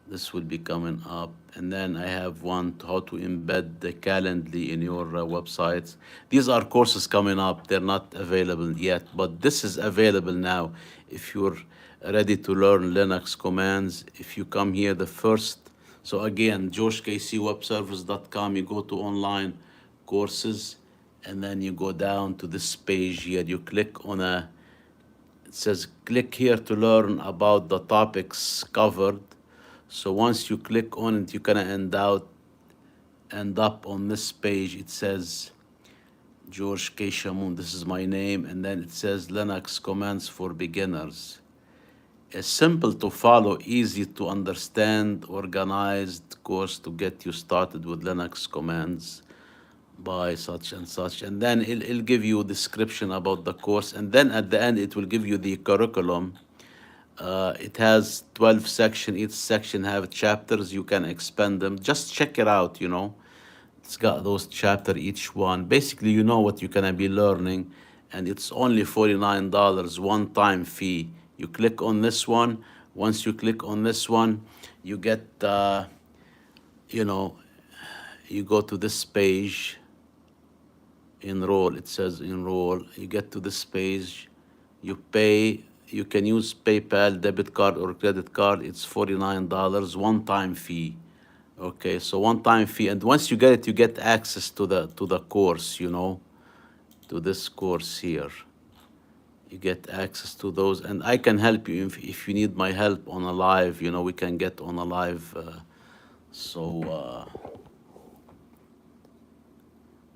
Speaker 1: This will be coming up. And then I have one how to embed the Calendly in your websites. These are courses coming up. They're not available yet, but this is available now. If you're ready to learn Linux commands, if you come here, the first, so again, georgekcwebservice.com, you go to online courses, and then you go down to this page here. You click on it says click here to learn about the topics covered. So once you click on it, you're gonna end up on this page. It says George K. Shamoun, this is my name, and then it says Linux commands for beginners. a simple to follow, easy to understand, organized course to get you started with Linux commands by such and such. And then it'll give you a description about the course. And then at the end, it will give you the curriculum. It has 12 sections. Each section have chapters. You can expand them. Just check it out, you know. It's got those chapter each one. Basically, you know what you're gonna be learning, and it's only $49 one-time fee. You click on this one. Once you click on this one, you get, you know, you go to this page, enroll. It says enroll. You get to this page, you pay. You can use PayPal, debit card, or credit card. It's $49 one-time fee. Okay, so one-time fee, and once you get it, you get access to the course, you know, to this course here. You get access to those, and I can help you if you need my help on a live. You know, we can get on a live.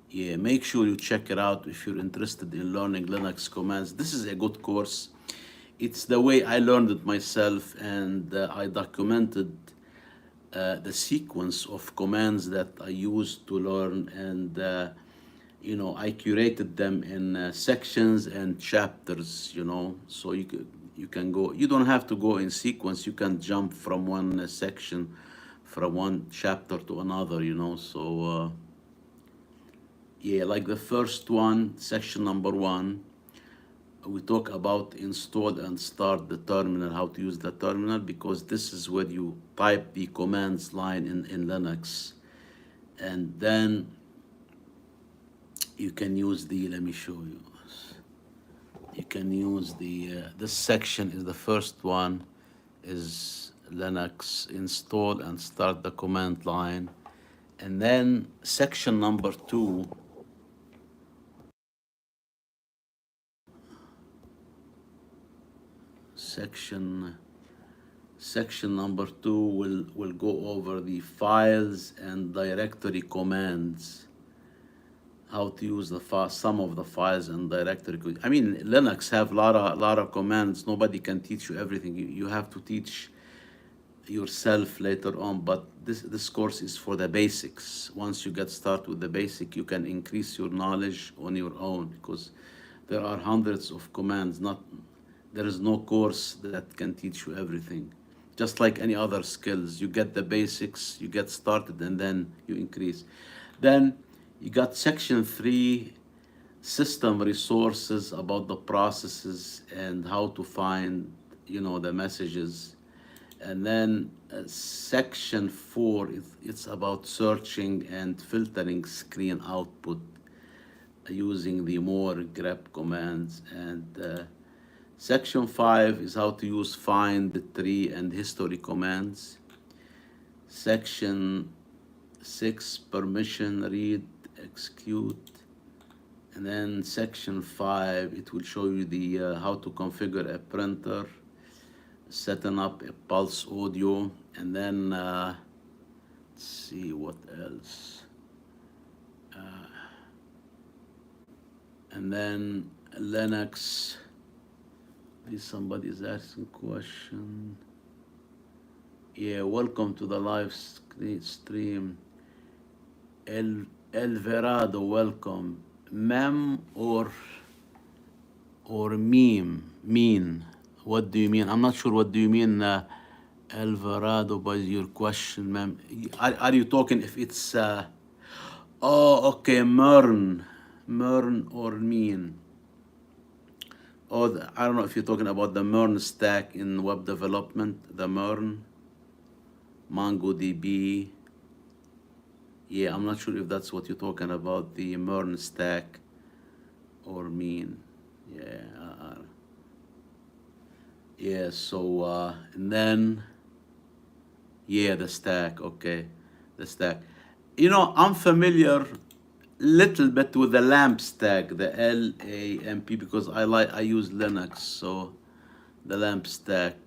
Speaker 1: Yeah, make sure you check it out if you're interested in learning Linux commands. This is a good course. It's the way I learned it myself, and I documented the sequence of commands that I used to learn, and you know, I curated them in sections and chapters, you know, so you can go. You don't have to go in sequence. You can jump from one section, from one chapter to another, you know. So yeah, like the first one, section number 1. We talk about install and start the terminal, how to use the terminal, because this is where you type the commands line in Linux. And then you can use the, let me show you. You can use the, this section is the first one, is Linux install and start the command line. And then section number 2, section number 2 will go over the files and directory commands, how to use the some of the files and directory. I mean, Linux have a lot of commands. Nobody can teach you everything. You have to teach yourself later on, but this course is for the basics. Once you get started with the basic, you can increase your knowledge on your own, because there are hundreds of commands. There is no course that can teach you everything. Just like any other skills, you get the basics, you get started, and then you increase. Then you got section 3, system resources, about the processes and how to find, you know, the messages. And then section 4, it's about searching and filtering screen output using the more grep commands. And section 5 is how to use find, tree, and history commands. Section 6, permission, read, execute. And then section 5, it will show you the how to configure a printer, setting up a pulse audio. And then let's see what else. And then Linux. Somebody is asking question. Yeah, welcome to the live stream. Elverado, welcome. Mem or meme? Mean? What do you mean? I'm not sure what do you mean, Alvarado, by your question, ma'am. Are you talking if it's oh, okay, Mern or mean? Oh, I don't know if you're talking about the Mern stack in web development, the Mern, MongoDB. Yeah, I'm not sure if that's what you're talking about, the Mern stack or mean. Yeah. Yeah, so, and then, yeah, the stack, okay, the stack. You know, I'm familiar little bit with the LAMP stack, the LAMP, because I use Linux, so the LAMP stack,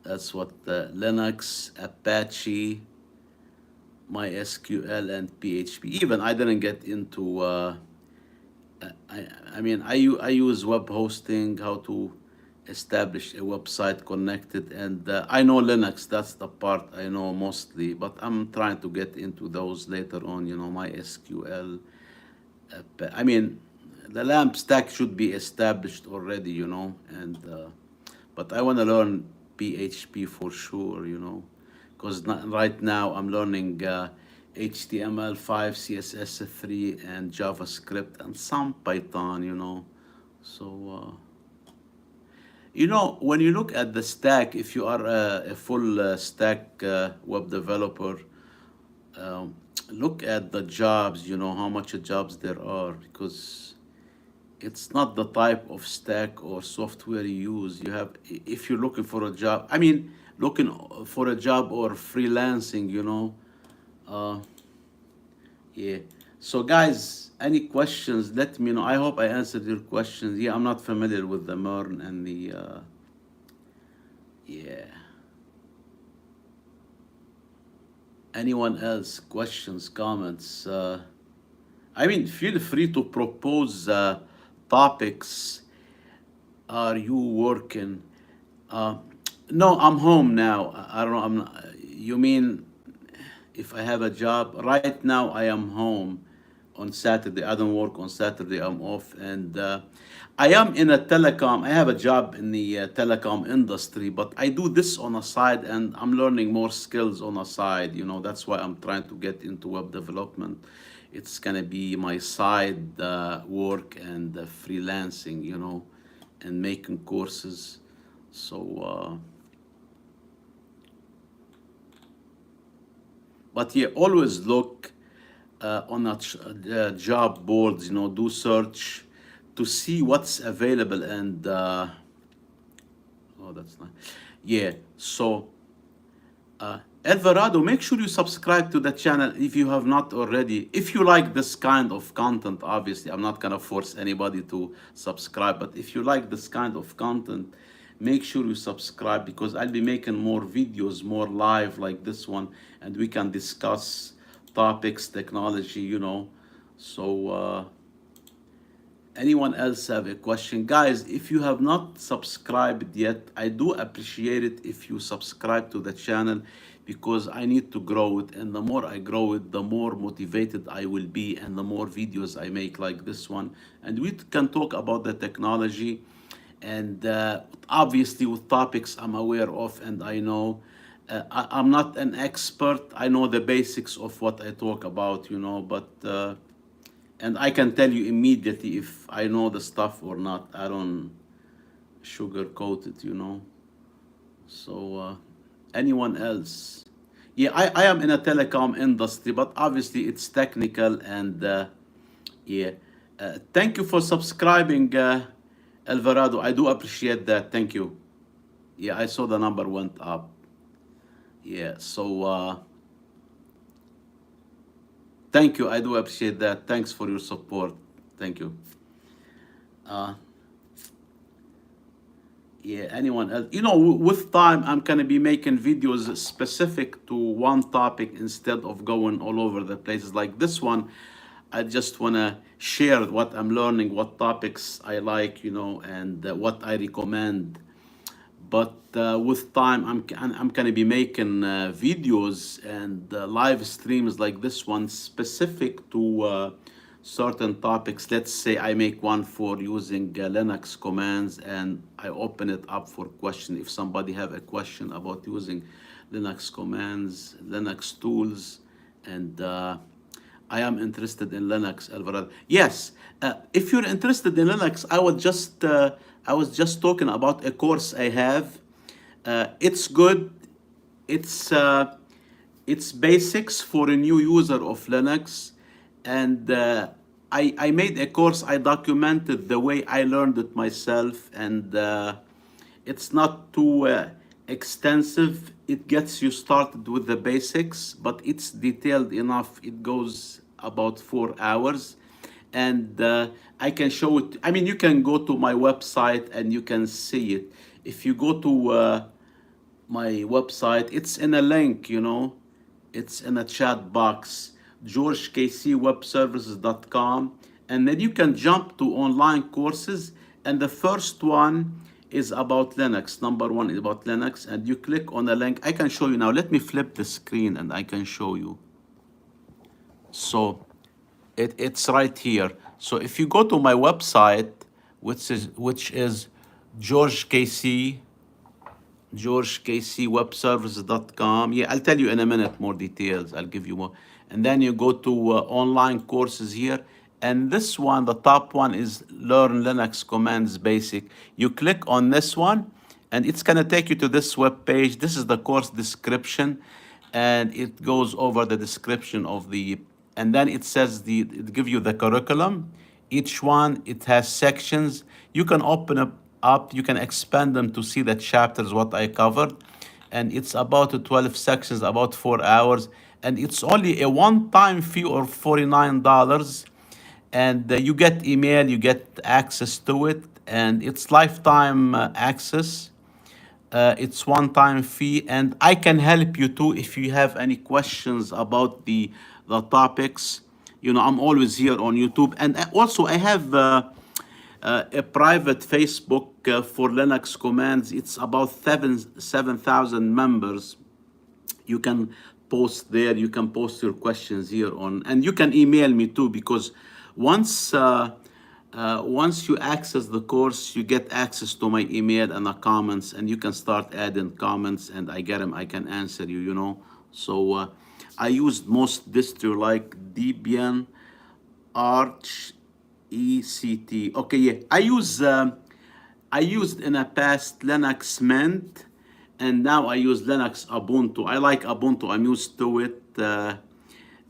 Speaker 1: that's what the Linux, Apache, MySQL, and PHP. Even I didn't get into, I mean, I use web hosting, how to establish a website connected, and I know Linux, that's the part I know mostly, but I'm trying to get into those later on, MySQL. I mean, the LAMP stack should be established already, and but I want to learn PHP for sure, because right now I'm learning HTML5, CSS3, and JavaScript, and some Python, So, when you look at the stack, if you are a full stack web developer, um, look at the jobs, how much jobs there are, because it's not the type of stack or software you use. If you're looking for a job, I mean, looking for a job or freelancing, uh, yeah. So, guys, any questions? Let me know. I hope I answered your questions. Yeah, I'm not familiar with the MERN and the, yeah. Anyone else? Questions, comments? I mean, feel free to propose topics. Are you working? Uh, no, I'm home now. I don't know. I'm not, you mean if I have a job? Right now, I am home on Saturday. I don't work on Saturday. I'm off, and I am in a telecom. I have a job in the telecom industry, but I do this on a side, and I'm learning more skills on a side. That's why I'm trying to get into web development. It's gonna be my side work and freelancing, and making courses. So. But yeah, always look on job boards, do search to see what's available, and oh, that's nice. Yeah, so Alvarado, make sure you subscribe to the channel if you have not already. If you like this kind of content, obviously, I'm not gonna force anybody to subscribe, but if you like this kind of content, make sure you subscribe, because I'll be making more videos, more live like this one, and we can discuss topics, technology, So, anyone else have a question? Guys, if you have not subscribed yet, I do appreciate it if you subscribe to the channel, because I need to grow it. And the more I grow it, the more motivated I will be, and the more videos I make like this one. And we can talk about the technology, and obviously with topics I'm aware of and I know. I'm not an expert. I know the basics of what I talk about, but and I can tell you immediately if I know the stuff or not. I don't sugarcoat it, So, anyone else? Yeah, I am in a telecom industry, but obviously it's technical, and yeah. Thank you for subscribing, Alvarado. I do appreciate that. Thank you. Yeah, I saw the number went up. Yeah, so thank you. I do appreciate that. Thanks for your support. Thank you. Uh, yeah, anyone else? With time, I'm gonna be making videos specific to one topic instead of going all over the places like this one. I just wanna share what I'm learning, what topics I like, and what I recommend. But with time, I'm gonna be making videos and live streams like this one, specific to certain topics. Let's say I make one for using Linux commands, and I open it up for question. If somebody have a question about using Linux commands, Linux tools, and I am interested in Linux, Alvarado. Yes, if you're interested in Linux, I was just talking about a course I have. It's good. It's basics for a new user of Linux, and I made a course. I documented the way I learned it myself, and it's not too extensive. It gets you started with the basics, but it's detailed enough. It goes about 4 hours, and I can show it. I mean, you can go to my website and you can see it. If you go to my website, it's in a link, it's in a chat box, georgekcwebservices.com, and then you can jump to online courses, and the first one is about Linux. Number one is about Linux, and you click on the link. I can show you now. Let me flip the screen and I can show you. So it's right here. So if you go to my website, which is George KC, georgekcwebservices.com. Yeah, I'll tell you in a minute more details. I'll give you more. And then you go to online courses here. And this one, the top one, is Learn Linux Commands Basic. You click on this one, and it's going to take you to this web page. This is the course description, and it goes over the description of the, and then it says it give you the curriculum. Each one, it has sections. You can open up, you can expand them to see the chapters, what I covered. And it's about 12 sections, about 4 hours. And it's only a one-time fee of $49. And you get email, you get access to it, and it's lifetime access. It's one-time fee, and I can help you too if you have any questions about the topics. You know, I'm always here on YouTube, and also I have a private Facebook for Linux commands. It's about 7,000 members. You can post there. You can post your questions here on, and you can email me too, because once you access the course, you get access to my email and the comments, and you can start adding comments, and I get them. I can answer you. You know, so I used most distro like Debian, Arch, ECT. Okay, yeah, I used in the past Linux Mint, and now I use Linux Ubuntu. I like Ubuntu. I'm used to it.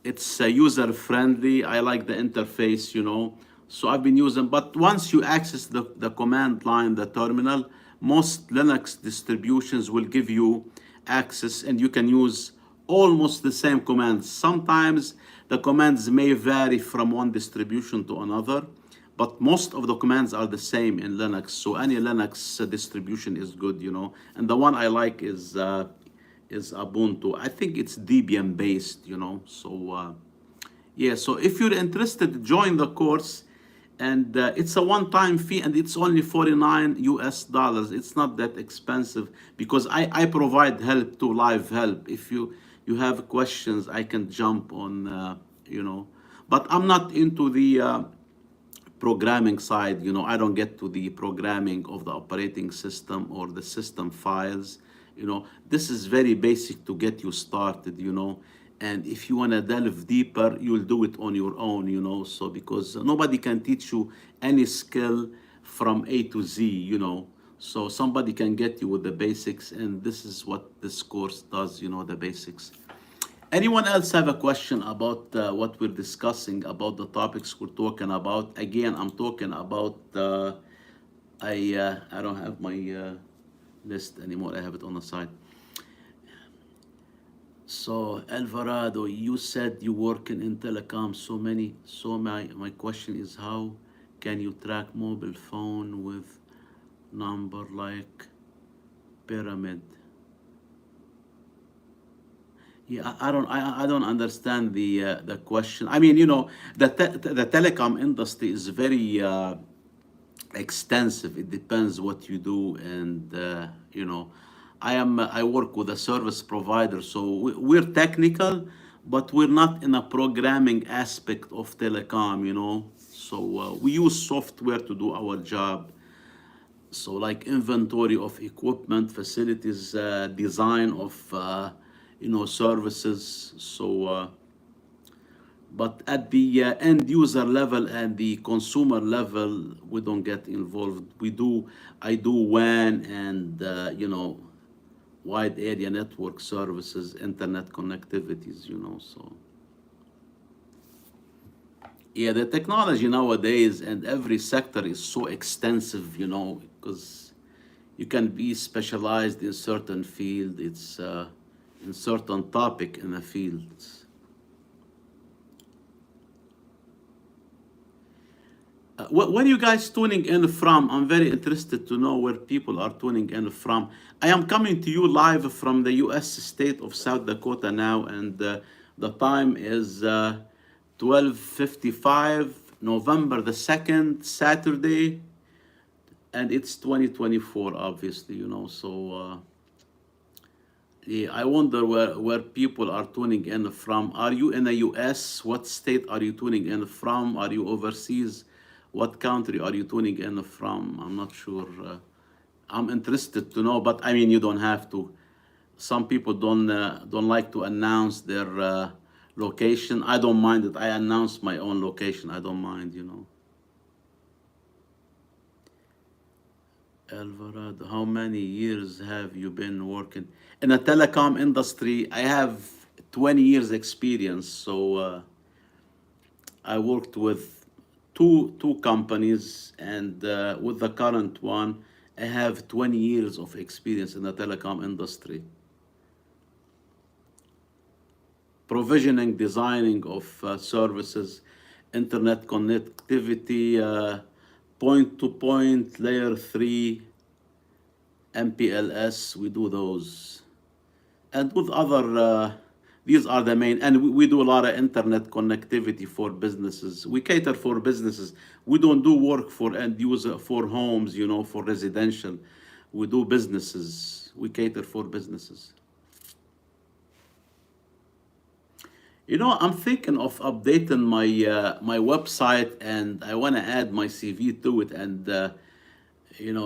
Speaker 1: It's user friendly. I like the interface, you know. So I've been using, but once you access the command line, the terminal, most Linux distributions will give you access, and you can use almost the same commands. Sometimes the commands may vary from one distribution to another, but most of the commands are the same in Linux. So any Linux distribution is good, you know. And the one I like is Ubuntu. I think it's Debian based, you know. So yeah, so if you're interested, join the course. And it's a one-time fee, and it's only $49. It's not that expensive, because I provide help to live help. If you have questions, I can jump on, you know. But I'm not into the programming side, you know. I don't get to the programming of the operating system or the system files, you know. This is very basic to get you started, you know. And if you want to delve deeper, you'll do it on your own, you know. So because nobody can teach you any skill from A to Z, you know. So somebody can get you with the basics, and this is what this course does, you know, the basics. Anyone else have a question about what we're discussing, about the topics we're talking about? Again, I'm talking about, I don't have my list anymore. I have it on the side. So Alvarado, you said you working in telecom, so my question is, how can you track mobile phone with number like pyramid? Yeah, I don't understand the question. I mean, you know, the telecom industry is very extensive. It depends what you do, and you know, I work with a service provider, so we're technical, but we're not in a programming aspect of telecom, you know. So we use software to do our job. So like inventory of equipment, facilities, design of you know, services. So but at the end user level and the consumer level, we don't get involved. I do WAN and you know, wide area network services, internet connectivities, you know. So yeah, the technology nowadays and every sector is so extensive, you know, because you can be specialized in certain field. It's in certain topic in the fields. Where are you guys tuning in from? I'm very interested to know where people are tuning in from. I am coming to you live from the U.S. state of South Dakota now, and the time is 12:55, November the 2nd, Saturday. and it's 2024, obviously, so yeah, I wonder where people are tuning in from. Are you in the US? What state are you tuning in from? Are you overseas? What country are you tuning in from? I'm not sure. I'm interested to know, but I mean, you don't have to. Some people don't like to announce their location. I don't mind it. I announce my own location. I don't mind. Alvarado, how many years have you been working in the telecom industry? I have 20 years experience. So I worked with two companies, and with the current one, I have 20 years of experience in the telecom industry. Provisioning, designing of services, internet connectivity, point-to-point, layer 3, MPLS, we do those. And with other, these are the main, and we do a lot of internet connectivity for businesses. We cater for businesses. We don't do work for end user, for homes, for residential. We do businesses. We cater for businesses. I'm thinking of updating my website, and I want to add my CV to it, and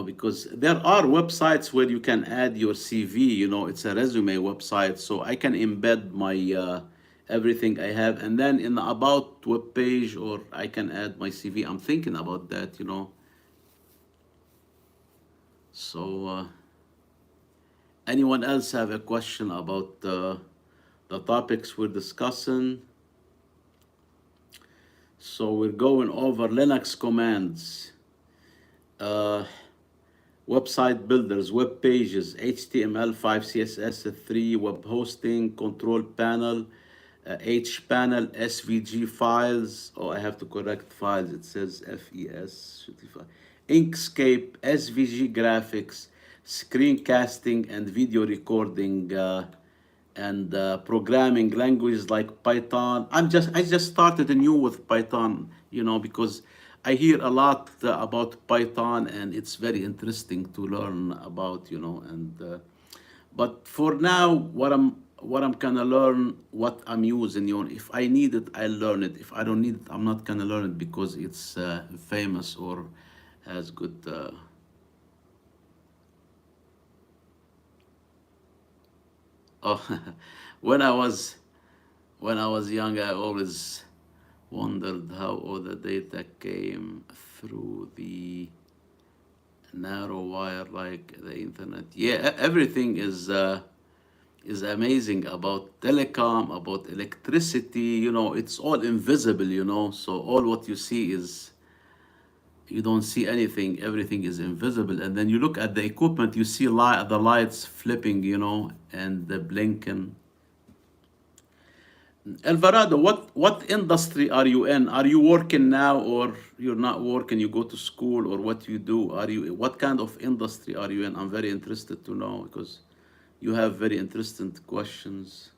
Speaker 1: because there are websites where you can add your CV. It's a resume website, so I can embed my everything I have, and then in the about web page, or I can add my CV. I'm thinking about that. So, anyone else have a question about the topics we're discussing? So we're going over Linux commands, uh, website builders, web pages, HTML5, CSS3, web hosting, control panel, HPanel, SVG files. Oh, I have to correct files. It says FES. Inkscape, SVG graphics, screencasting, and video recording. And programming languages like Python. I just started anew with Python, because I hear a lot about Python, and it's very interesting to learn about, and but for now, what I'm gonna learn, what I'm using, if I need it, I'll learn it. If I don't need it, I'm not gonna learn it because it's famous or has good. Oh, when I was when I was young, I always wondered how all the data came through the narrow wire like the internet. Yeah, everything is amazing about telecom, about electricity. It's all invisible. So all what you see is, you don't see anything. Everything is invisible. And then you look at the equipment, you see the lights flipping, and the blinking. Alvarado, what industry are you in? Are you working now, or you're not working? You go to school, or what you do? What kind of industry are you in? I'm very interested to know, because you have very interesting questions.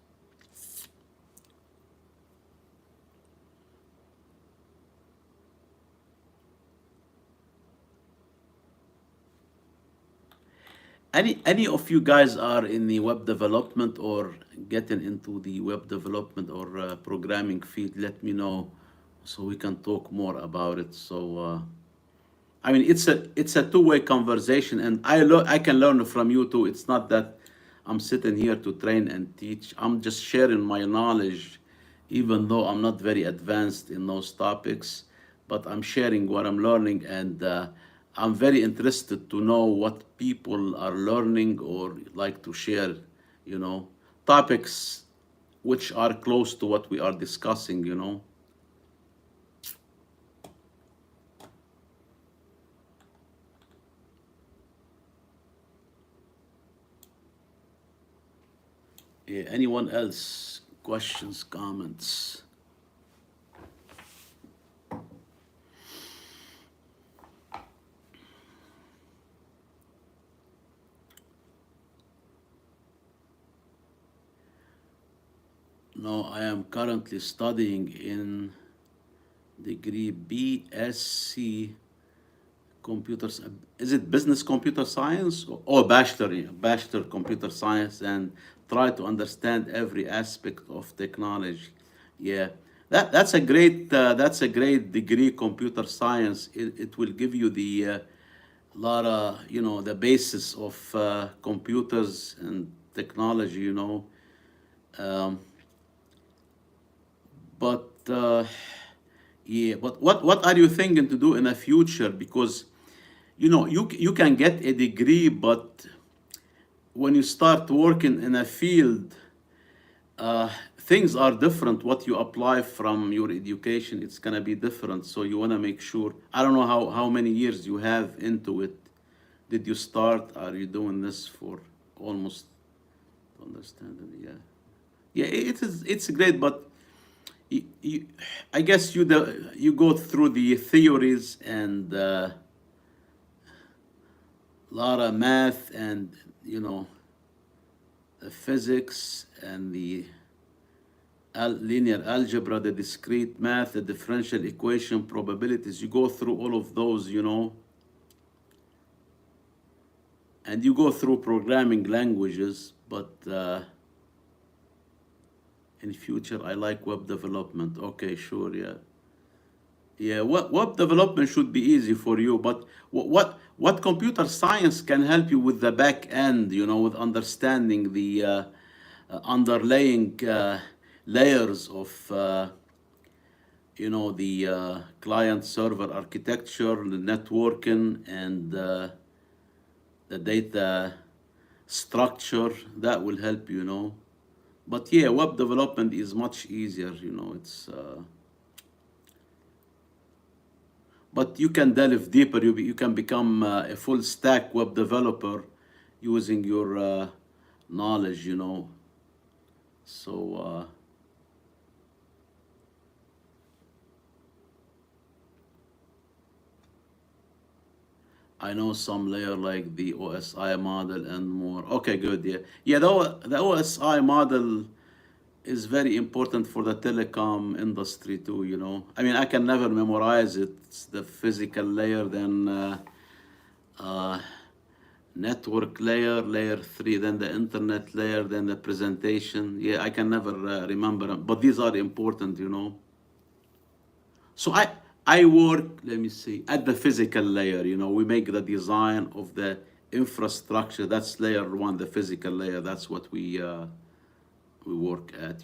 Speaker 1: Any of you guys are in the web development, or getting into the web development, or programming field? Let me know so we can talk more about it. So I mean, it's a two-way conversation, and I can learn from you too. It's not that I'm sitting here to train and teach. I'm just sharing my knowledge, even though I'm not very advanced in those topics, but I'm sharing what I'm learning, and I'm very interested to know what people are learning or like to share, you know, topics which are close to what we are discussing. Yeah, anyone else? Questions, comments? No, I am currently studying in degree BSc computers. Is it business computer science or bachelor? Yeah, bachelor computer science, and try to understand every aspect of technology. Yeah, that's a great degree, computer science. It will give you the lot of, the basis of computers and technology. Um, but yeah, but what are you thinking to do in the future? Because you can get a degree, but when you start working in a field, things are different. What you apply from your education, it's gonna be different. So you wanna make sure. I don't know how many years you have into it. Did you start? Are you doing this for almost to understand it? Yeah, yeah. It is. It's great, but you, I guess you go through the theories and lot of math and the physics and the linear algebra, the discrete math, the differential equation, probabilities. You go through all of those, and you go through programming languages. But in future, I like web development. Okay, sure, yeah. Yeah, web development should be easy for you, but what computer science can help you with the back end, with understanding the underlying layers of the client server architecture, the networking, and the data structure. That will help, But yeah, web development is much easier, It's but you can delve deeper. You can become a full stack web developer using your knowledge, So I know some layer like the OSI model and more. Okay, good. Yeah, yeah. The OSI model is very important for the telecom industry too. I mean, I can never memorize it. It's the physical layer, then uh, network layer, layer three, then the internet layer, then the presentation. Yeah, I can never remember them, but these are important. So I work, let me see, at the physical layer. We make the design of the infrastructure. That's layer one, the physical layer. That's what we work at.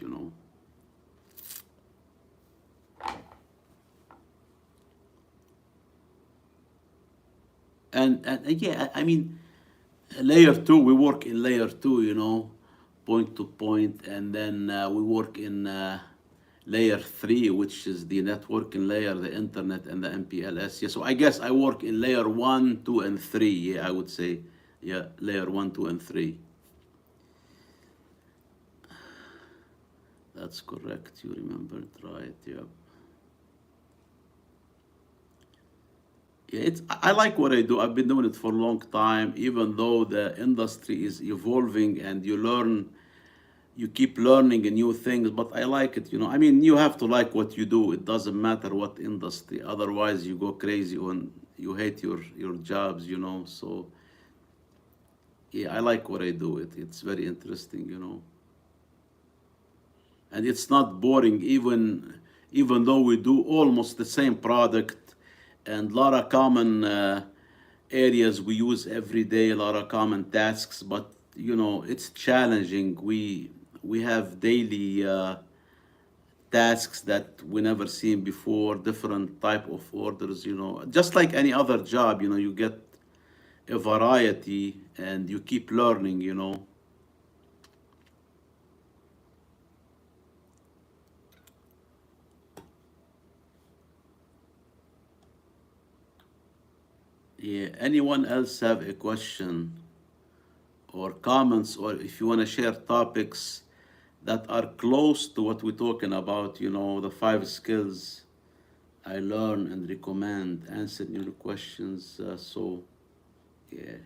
Speaker 1: And yeah, I mean, layer two, we work in layer two, point to point, and then we work in layer three, which is the networking layer, the internet, and the MPLS. Yeah, so I guess I work in layer one, two, and three. Yeah, I would say, yeah, layer one, two, and three. That's correct. You remembered right. Yeah. Yeah, I like what I do. I've been doing it for a long time, even though the industry is evolving and you keep learning new things, but I like it. I mean, you have to like what you do. It doesn't matter what industry. Otherwise, you go crazy when you hate your jobs. So yeah, I like what I do. It's very interesting. And it's not boring, even though we do almost the same product and a lot of common areas we use every day, a lot of common tasks, but it's challenging. We have daily tasks that we never seen before, different type of orders, just like any other job. You get a variety and you keep learning. Yeah, anyone else have a question or comments, or if you want to share topics that are close to what we're talking about, the 5 skills I learn and recommend, answer your questions. So, yeah.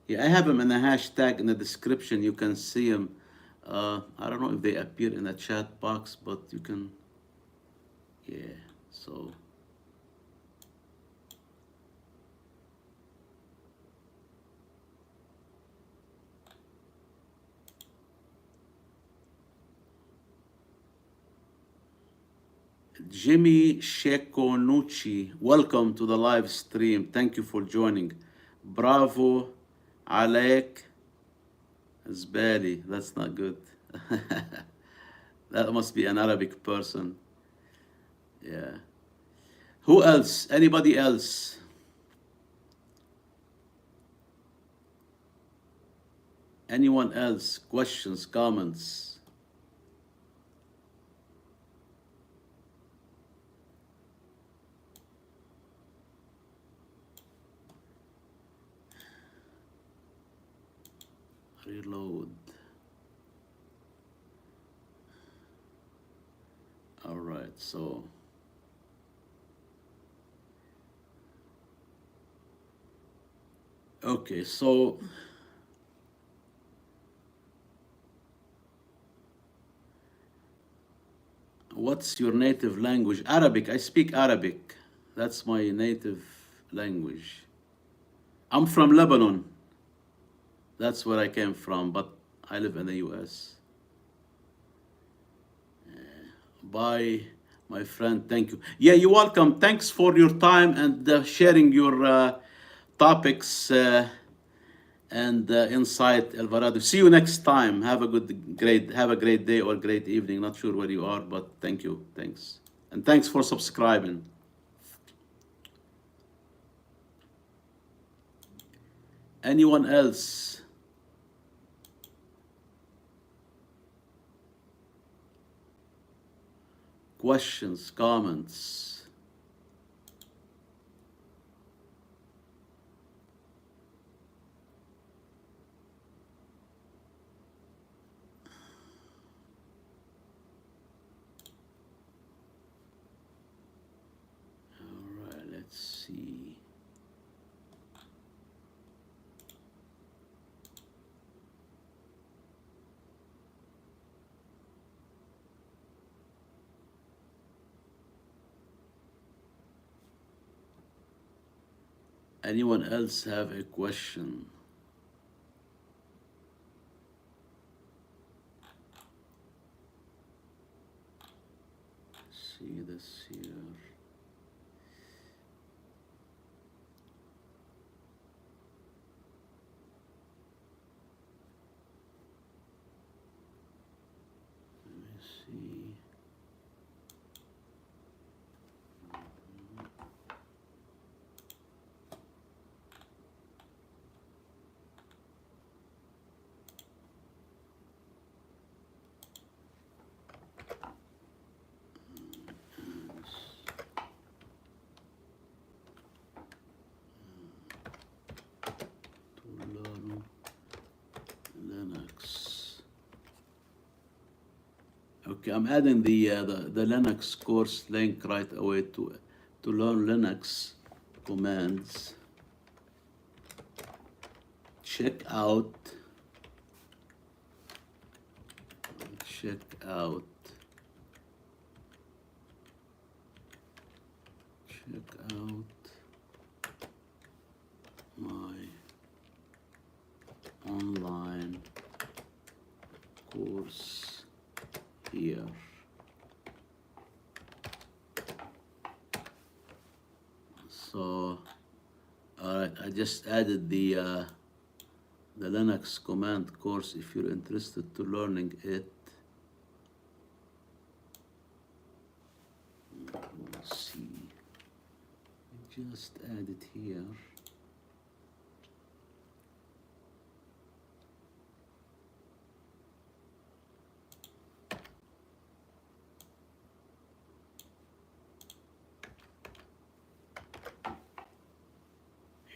Speaker 1: Yeah, I have them in a hashtag in the description. You can see them. I don't know if they appear in the chat box, but you can, yeah. So, Jimmy Shekonuchi, welcome to the live stream. Thank you for joining. Bravo, Alek Zbali. That's not good. That must be an Arabic person. Yeah. Who else? Anybody else? Anyone else? Questions, comments? Reload. All right, so okay, so what's your native language? Arabic. I speak Arabic. That's my native language. I'm from Lebanon. That's where I came from, but I live in the US. Bye, my friend. Thank you. Yeah, you're welcome. Thanks for your time and sharing your topics and insight, Alvarado. See you next time. Have a great day or great evening. Not sure where you are, but thank you. Thanks. And thanks for subscribing. Anyone else? Questions, comments? All right, let's see. Anyone else have a question? See this here. Let me see. To learn Linux. Okay, I'm adding the Linux course link right away to learn Linux commands. Check out. Check out. Check out my online course here. So, all right, I just added the Linux command course if you're interested to learning it. Let's see. Just add it here.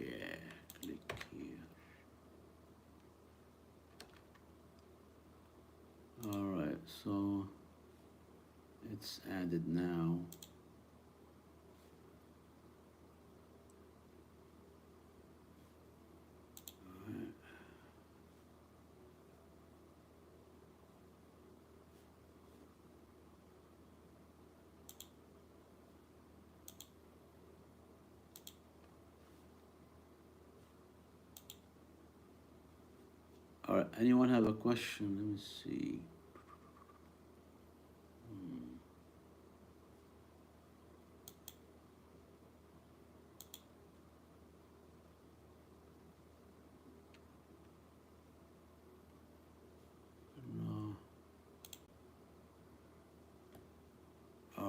Speaker 1: Yeah, click here. All right, so it's added now. All right, anyone have a question? Let me see.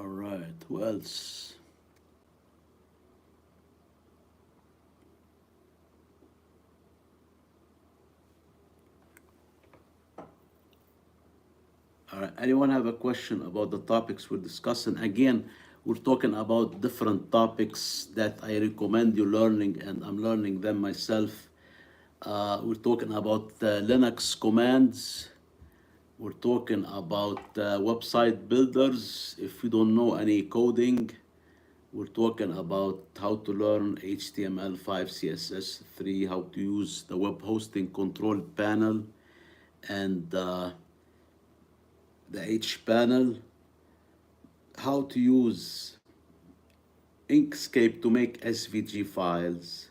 Speaker 1: All right, who else? All right, anyone have a question about the topics we're discussing? Again, we're talking about different topics that I recommend you learning, and I'm learning them myself. We're talking about Linux commands. We're talking about website builders. If you don't know any coding, we're talking about how to learn HTML5, CSS3, how to use the web hosting control panel and the H panel, how to use Inkscape to make SVG files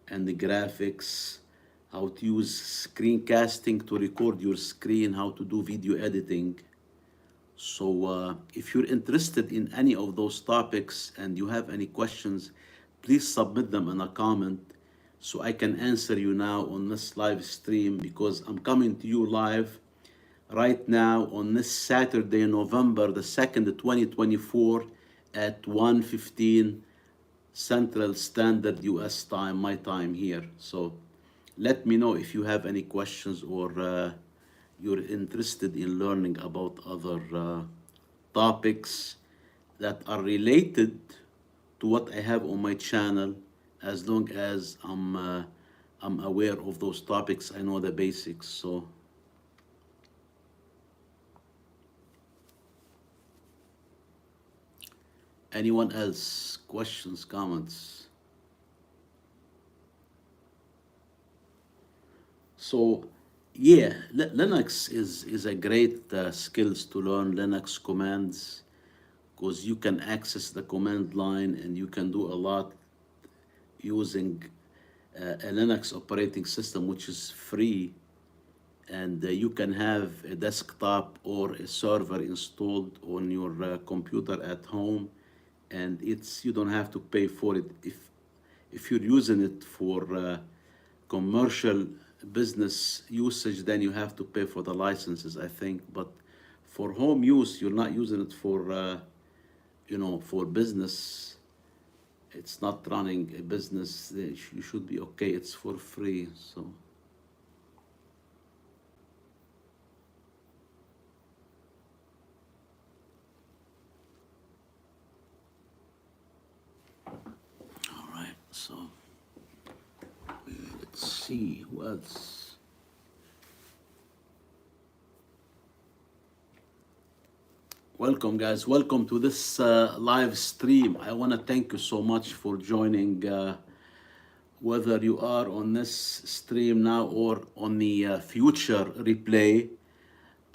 Speaker 1: and the graphics, how to use screencasting to record your screen, how to do video editing. So if you're interested in any of those topics and you have any questions, please submit them in a comment so I can answer you now on this live stream, because I'm coming to you live right now on this Saturday, November the 2nd, 2024 at 1:15 Central Standard US time, my time here. So let me know if you have any questions or you're interested in learning about other topics that are related to what I have on my channel. As long as I'm aware of those topics, I know the basics. So anyone else? Questions, comments? So yeah, Linux is a great skills to learn Linux commands, because you can access the command line and you can do a lot using a Linux operating system, which is free, and you can have a desktop or a server installed on your computer at home, and it's you don't have to pay for it. If you're using it for commercial business usage, then you have to pay for the licenses, I think. But for home use, you're not using it for for business. It's not running a business. You should be okay. It's for free. So. All right, so let's see who else. Welcome, guys. Welcome to this live stream. I want to thank you so much for joining, whether you are on this stream now or on the future replay.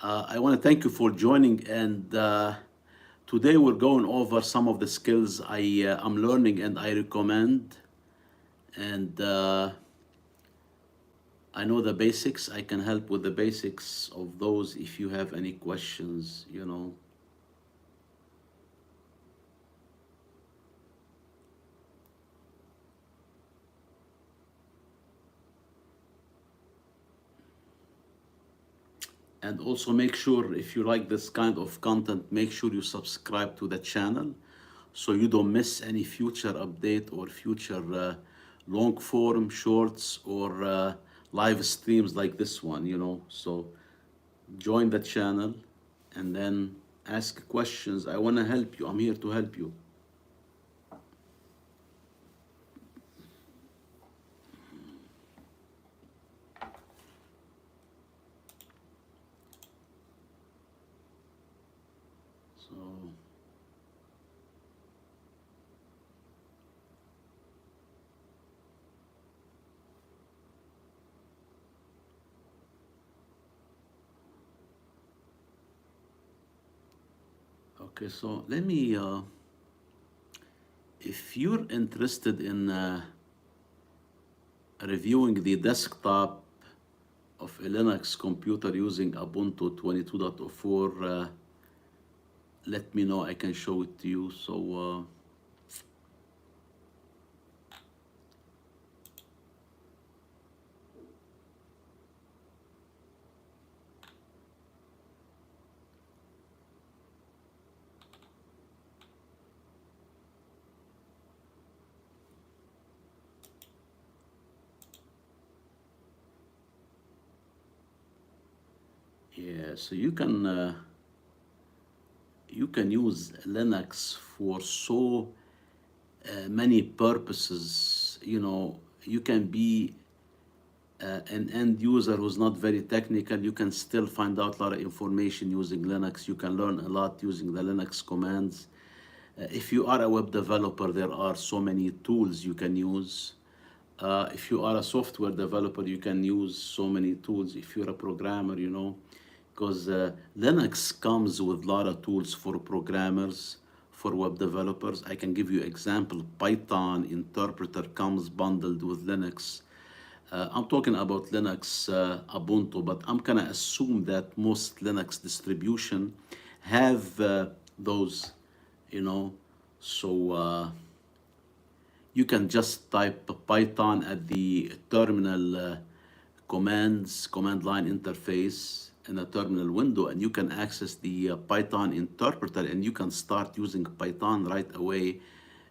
Speaker 1: I want to thank you for joining, and today we're going over some of the skills I am learning and I recommend. And I know the basics. I can help with the basics of those if you have any questions, And also make sure, if you like this kind of content, make sure you subscribe to the channel so you don't miss any future update or future long form shorts or live streams like this one, So join the channel and then ask questions. I want to help you. I'm here to help you. So okay, so let me if you're interested in reviewing the desktop of a Linux computer using Ubuntu 22.04, let me know. I can show it to you. So So you can use Linux for so many purposes. You know, you can be an end user who's not very technical. You can still find out a lot of information using Linux. You can learn a lot using the Linux commands. If you are a web developer, there are so many tools you can use. If you are a software developer, you can use so many tools. If you're a programmer, you know, because Linux comes with a lot of tools for programmers, for web developers. I can give you example. Python interpreter comes bundled with Linux. I'm talking about Linux Ubuntu, but I'm gonna assume that most Linux distribution have those, you know. So you can just type Python at the terminal command line interface in a terminal window, and you can access the Python interpreter, and you can start using Python right away.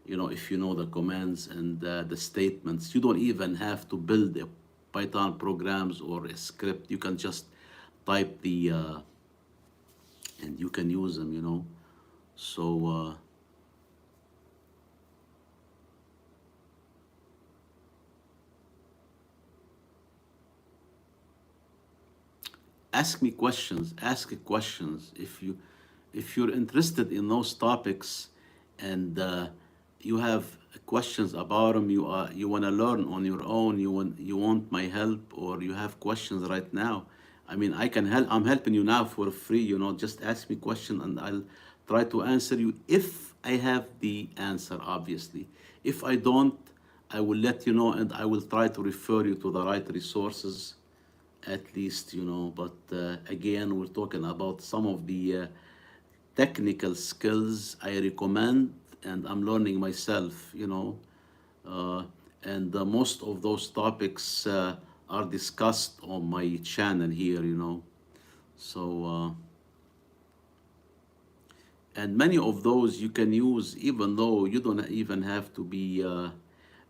Speaker 1: You know, if you know the commands and the statements, you don't even have to build a Python programs or a script. You can just type the and you can use them. You know, so. Ask me questions, ask questions. If you're interested in those topics, and you have questions about them, you want to learn on your own, you want my help, or you have questions right now, I mean, I can help. I'm helping you now for free. You know, just ask me question and I'll try to answer you if I have the answer, obviously. If I don't, I will let you know, and I will try to refer you to the right resources at least, you know. But again, we're talking about some of the technical skills I recommend, and I'm learning myself, you know. Uh, and most of those topics are discussed on my channel here, you know. So, and many of those you can use even though you don't even have to be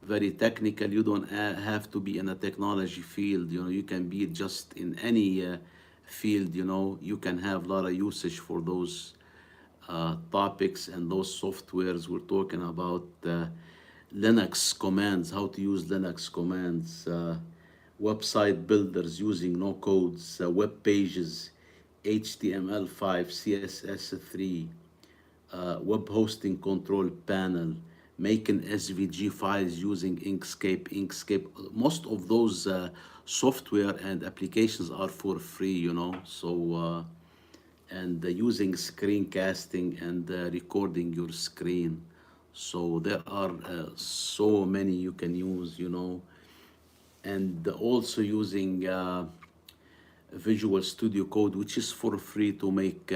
Speaker 1: very technical. You don't have to be in a technology field. You know, you can be just in any field. You know, you can have a lot of usage for those topics and those softwares. We're talking about Linux commands, how to use Linux commands, website builders using no codes, web pages, HTML5, CSS3, web hosting control panel, making SVG files using Inkscape. Most of those software and applications are for free, you know. So, and using screencasting and recording your screen. So there are so many you can use, you know, and also using Visual Studio Code, which is for free to make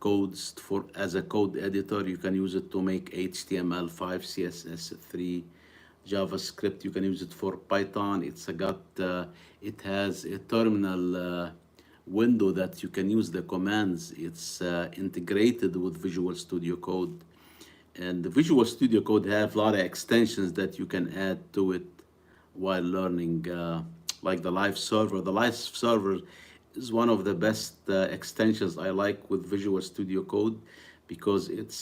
Speaker 1: codes for as a code editor. You can use it to make HTML5, CSS3, JavaScript. You can use it for Python. It has a terminal window that you can use the commands. It's integrated with Visual Studio Code. And the Visual Studio Code have a lot of extensions that you can add to it while learning, like the live server. The live server is one of the best extensions I like with Visual Studio Code, because it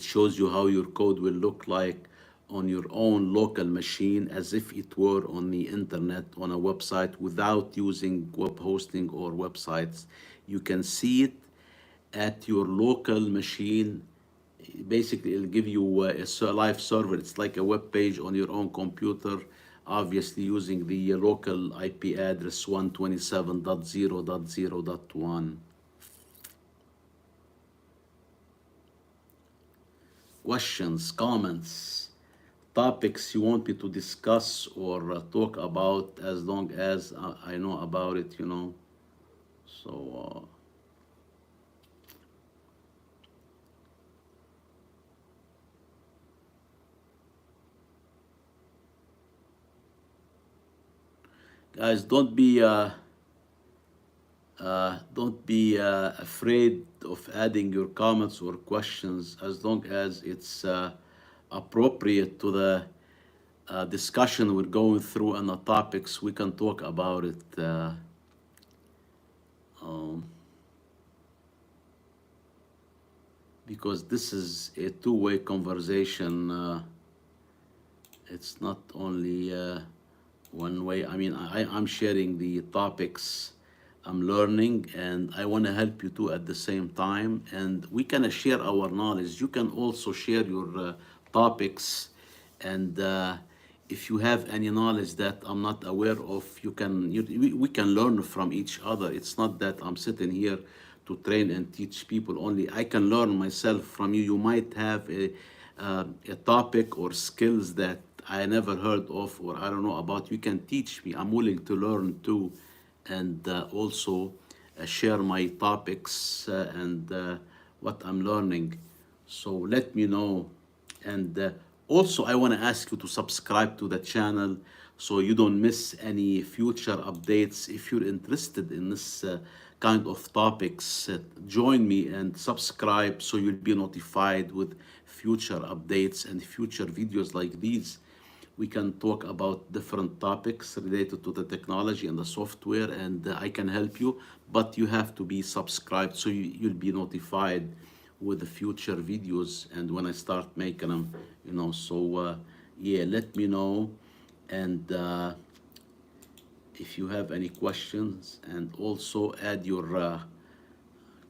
Speaker 1: shows you how your code will look like on your own local machine, as if it were on the internet on a website without using web hosting or websites. You can see it at your local machine. Basically, it'll give you a live server. It's like a web page on your own computer, obviously using the local IP address 127.0.0.1. Questions, comments, topics you want me to discuss or talk about, as long as I know about it, you know. So, guys, don't be afraid of adding your comments or questions, as long as it's appropriate to the discussion we're going through and the topics. We can talk about it. because this is a two-way conversation. It's not only one way. I mean, I'm sharing the topics I'm learning, and I want to help you too at the same time. And we can share our knowledge. You can also share your topics, and if you have any knowledge that I'm not aware of, we can learn from each other. It's not that I'm sitting here to train and teach people only. I can learn myself from you. You might have a topic or skills that I never heard of or I don't know about. You can teach me. I'm willing to learn too, and also share my topics and what I'm learning. So let me know. And also, I want to ask you to subscribe to the channel so you don't miss any future updates. If you're interested in this kind of topics, join me and subscribe so you'll be notified with future updates and future videos like these. We can talk about different topics related to the technology and the software, and I can help you, but you have to be subscribed so you'll be notified with the future videos and when I start making them, So, yeah, let me know. And if you have any questions, and also add your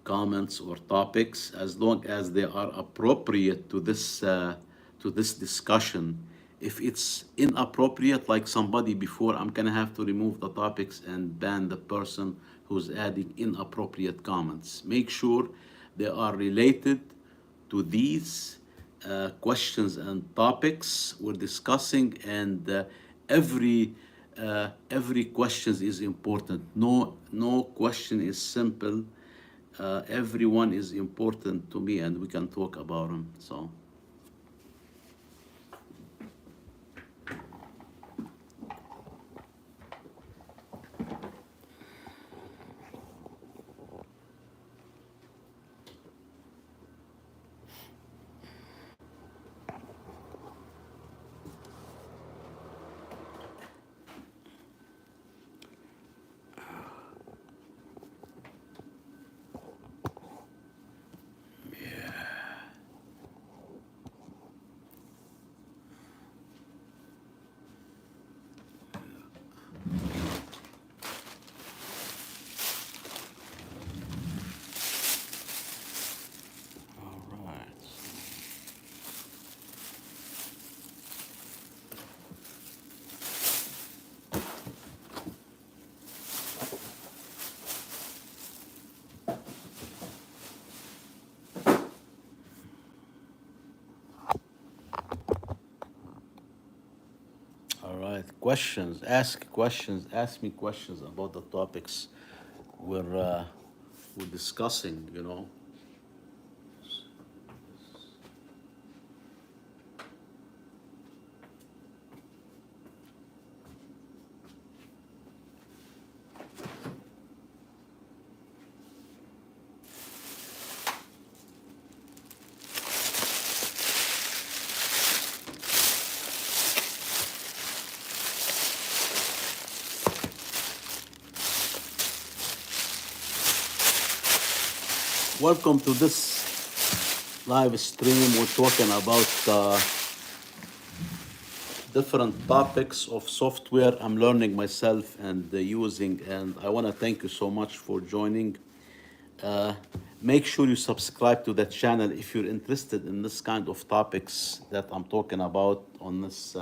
Speaker 1: comments or topics as long as they are appropriate to this discussion. If it's inappropriate, like somebody before, I'm gonna have to remove the topics and ban the person who's adding inappropriate comments. Make sure they are related to these questions and topics we're discussing, and every question is important. No question is simple. Everyone is important to me, and we can talk about them. So. All right. All right. Questions. Ask questions. Ask me questions about the topics we're discussing. Welcome to this live stream. We're talking about different topics of software I'm learning myself and using, and I want to thank you so much for joining. Uh, Make sure you subscribe to the channel if you're interested in this kind of topics that I'm talking about on this,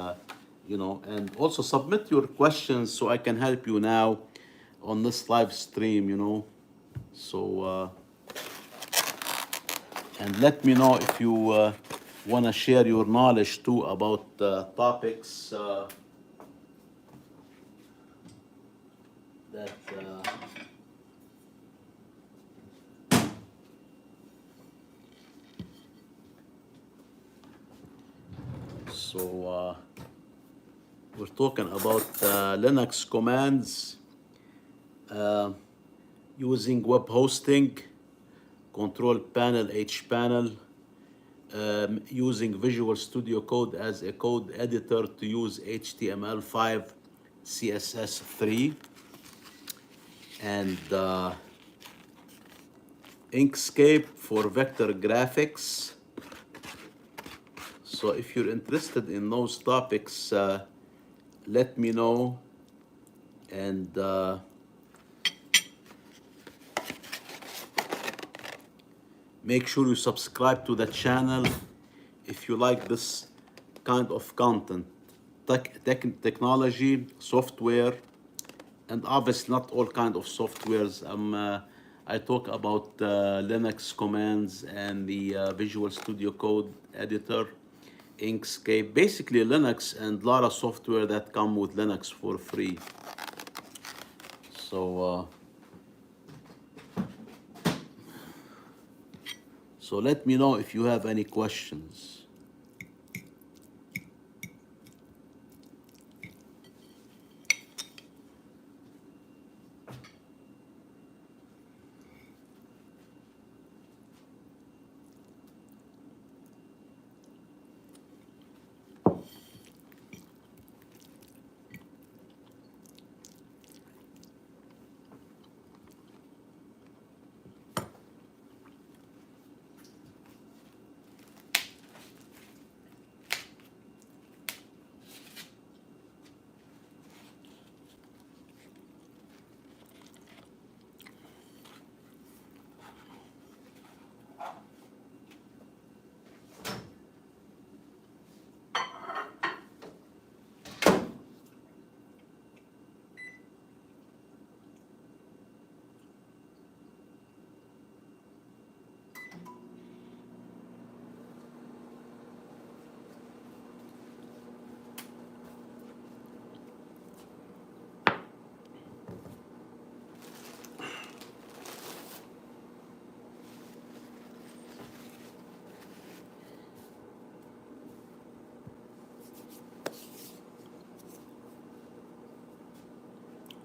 Speaker 1: and also submit your questions so I can help you now on this live stream. So, and let me know if you want to share your knowledge too about topics that. So we're talking about Linux commands using web hosting, control panel, H panel, using Visual Studio Code as a code editor to use HTML5, CSS3, and Inkscape for vector graphics. So if you're interested in those topics, let me know, and make sure you subscribe to the channel if you like this kind of content. Technology, software, and obviously not all kind of softwares. I talk about Linux commands and the Visual Studio Code editor, Inkscape, basically Linux and a lot of software that come with Linux for free. So let me know if you have any questions.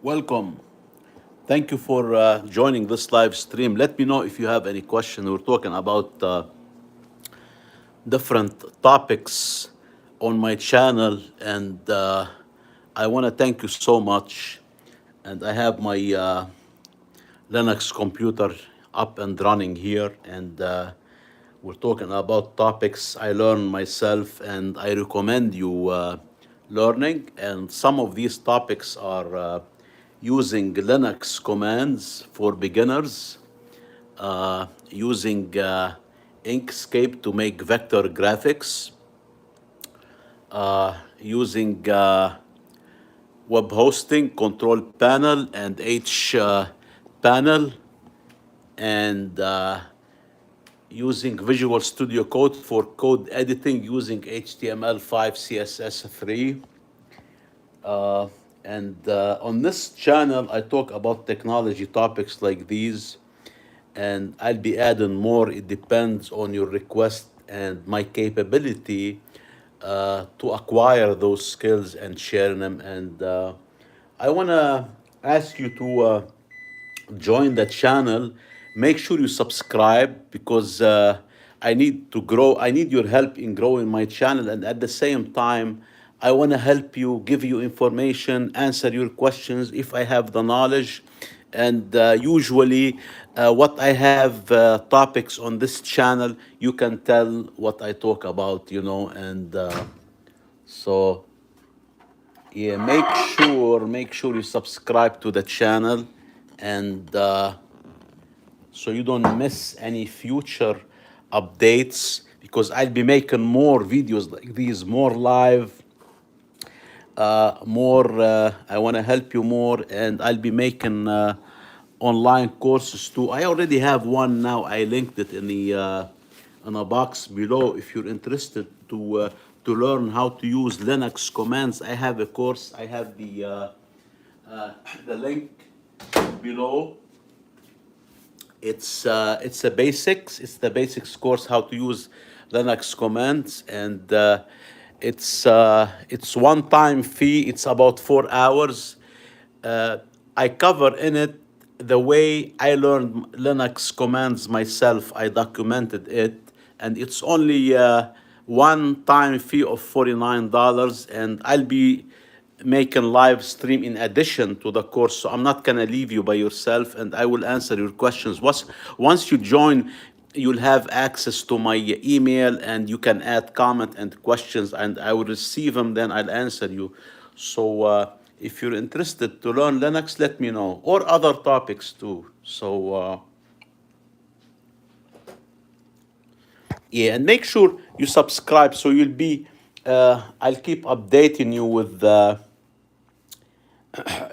Speaker 1: Welcome. Thank you for joining this live stream. Let me know if you have any question. We're talking about different topics on my channel, and I want to thank you so much. And I have my Linux computer up and running here, and we're talking about topics I learned myself, and I recommend you learning. And some of these topics are using Linux commands for beginners, using Inkscape to make vector graphics, using web hosting, control panel, and H panel, and using Visual Studio Code for code editing using HTML5, CSS3. And on this channel, I talk about technology topics like these, and I'll be adding more. It depends on your request and my capability to acquire those skills and share them. And I want to ask you to join the channel. Make sure you subscribe, because I need to grow. I need your help in growing my channel, and at the same time, I want to help you, give you information, answer your questions if I have the knowledge. And usually, what I have topics on this channel, you can tell what I talk about, and so yeah, make sure you subscribe to the channel, and so you don't miss any future updates, because I'll be making more videos like these, more live, more. I want to help you more, and I'll be making online courses too. I already have one now. I linked it in a box below. If you're interested to learn how to use Linux commands, I have a course. I have the link below. It's a basics. It's the basics course how to use Linux commands, and it's one-time fee. It's about 4 hours. I cover in it the way I learned Linux commands myself. I documented it, and it's only one-time fee of $49, and I'll be making live stream in addition to the course. So I'm not gonna leave you by yourself, and I will answer your questions. Once you join, you'll have access to my email, and you can add comment and questions, and I will receive them. Then I'll answer you. So if you're interested to learn Linux, let me know, or other topics too. So yeah, and make sure you subscribe so you'll be. I'll keep updating you with the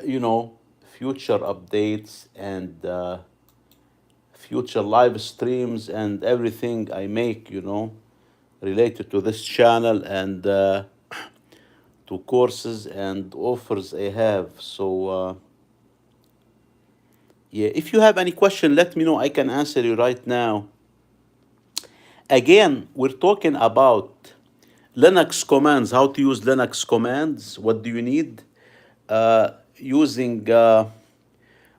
Speaker 1: you know, future updates and future live streams and everything I make, related to this channel and to courses and offers I have. So, yeah, if you have any question, let me know. I can answer you right now. Again, we're talking about Linux commands, how to use Linux commands. What do you need? Using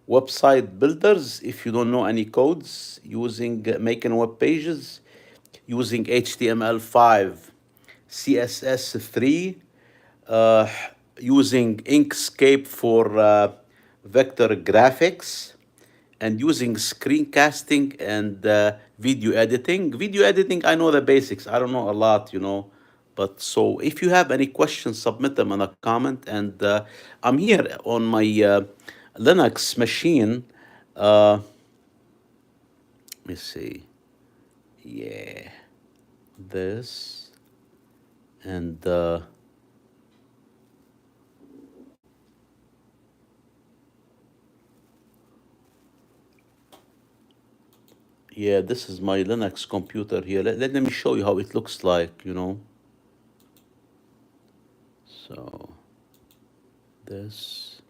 Speaker 1: website builders if you don't know any codes, using making web pages, using HTML5, CSS3, uh, using Inkscape for vector graphics, and using screencasting and video editing. Video editing, I know the basics. I don't know a lot. But so if you have any questions, submit them in a comment. And I'm here on my Linux machine. Let me see. Yeah, this and yeah, this is my Linux computer here. Let me show you how it looks like. So this,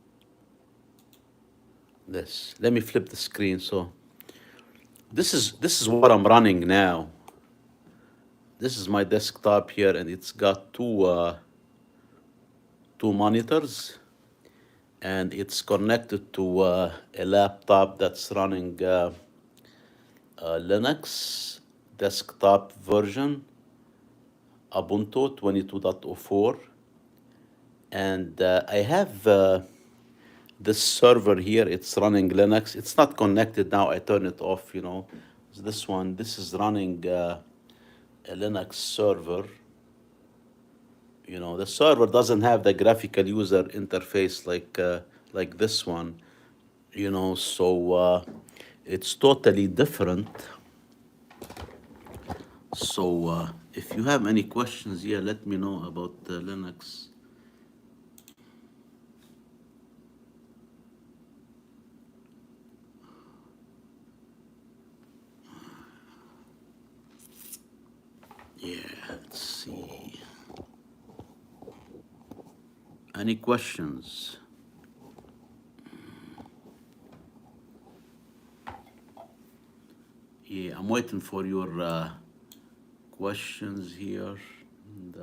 Speaker 1: this. Let me flip the screen. So this is what I'm running now. This is my desktop here, and it's got two monitors, and it's connected to a laptop that's running Linux desktop version Ubuntu 22.04, and I have this server here. It's running Linux. It's not connected now. I turn it off. So this is running a Linux server. The server doesn't have the graphical user interface like this one. So it's totally different. So if you have any questions, yeah, let me know about Linux. Yeah, let's see. Any questions? Yeah, I'm waiting for your questions here. And,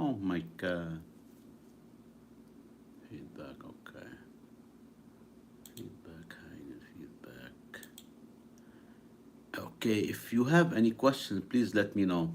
Speaker 1: oh my God. Feedback, okay. Feedback, hiding feedback. Okay, if you have any questions, please let me know.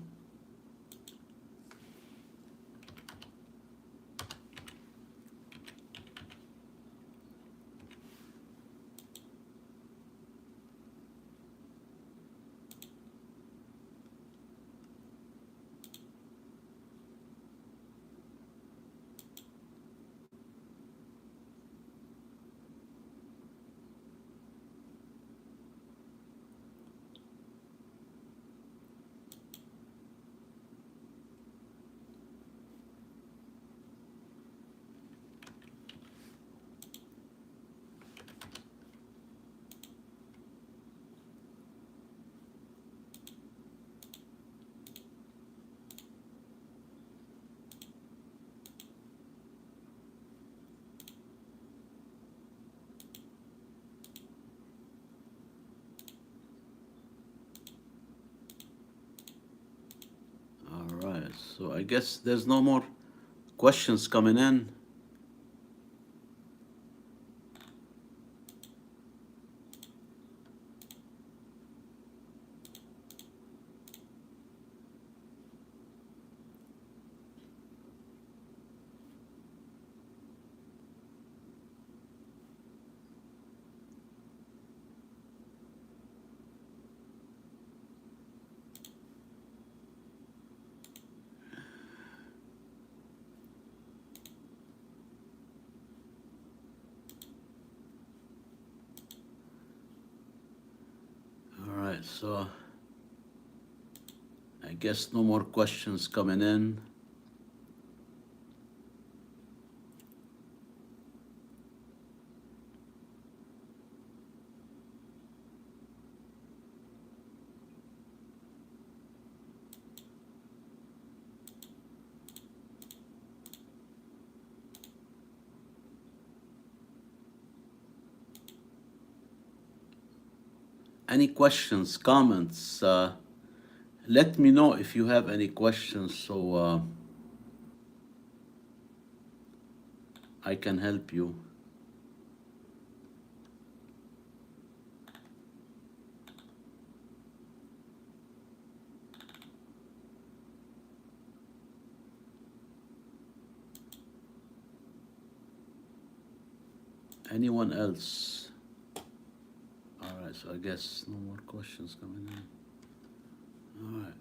Speaker 1: So I guess there's no more questions coming in. All right, so I guess no more questions coming in. Any questions, comments? Let me know if you have any questions so I can help you. Anyone else? All right, so I guess no more questions coming in. All right.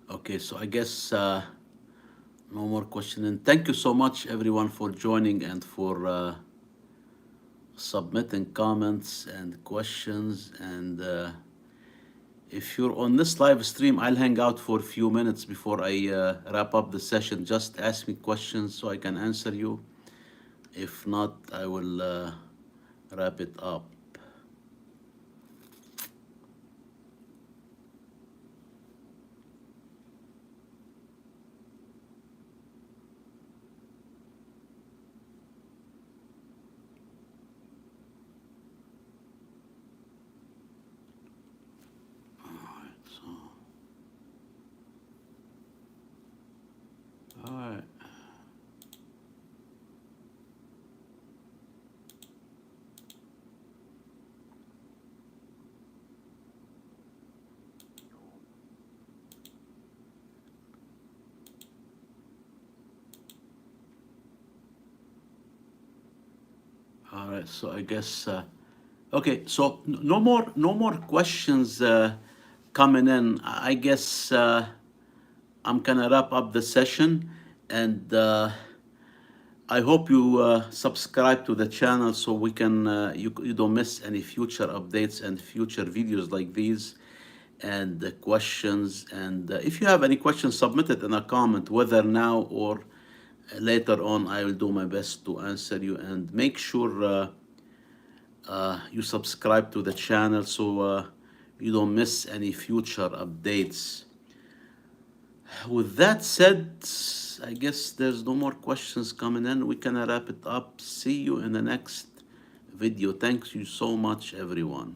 Speaker 1: Okay, so I guess no more question. And thank you so much, everyone, for joining and for submitting comments and questions. And if you're on this live stream, I'll hang out for a few minutes before I wrap up the session. Just ask me questions so I can answer you. If not, I will wrap it up. So, all right. All right. So I guess okay. So no more questions coming in. I guess I'm gonna wrap up the session, and I hope you subscribe to the channel so we can you don't miss any future updates and future videos like these, and the questions. And if you have any questions, submit it in a comment, whether now or later on. I will do my best to answer you, and make sure you subscribe to the channel so you don't miss any future updates. With that said, I guess there's no more questions coming in. We can wrap it up. See you in the next video. Thank you so much, everyone.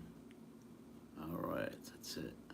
Speaker 1: All right, that's it.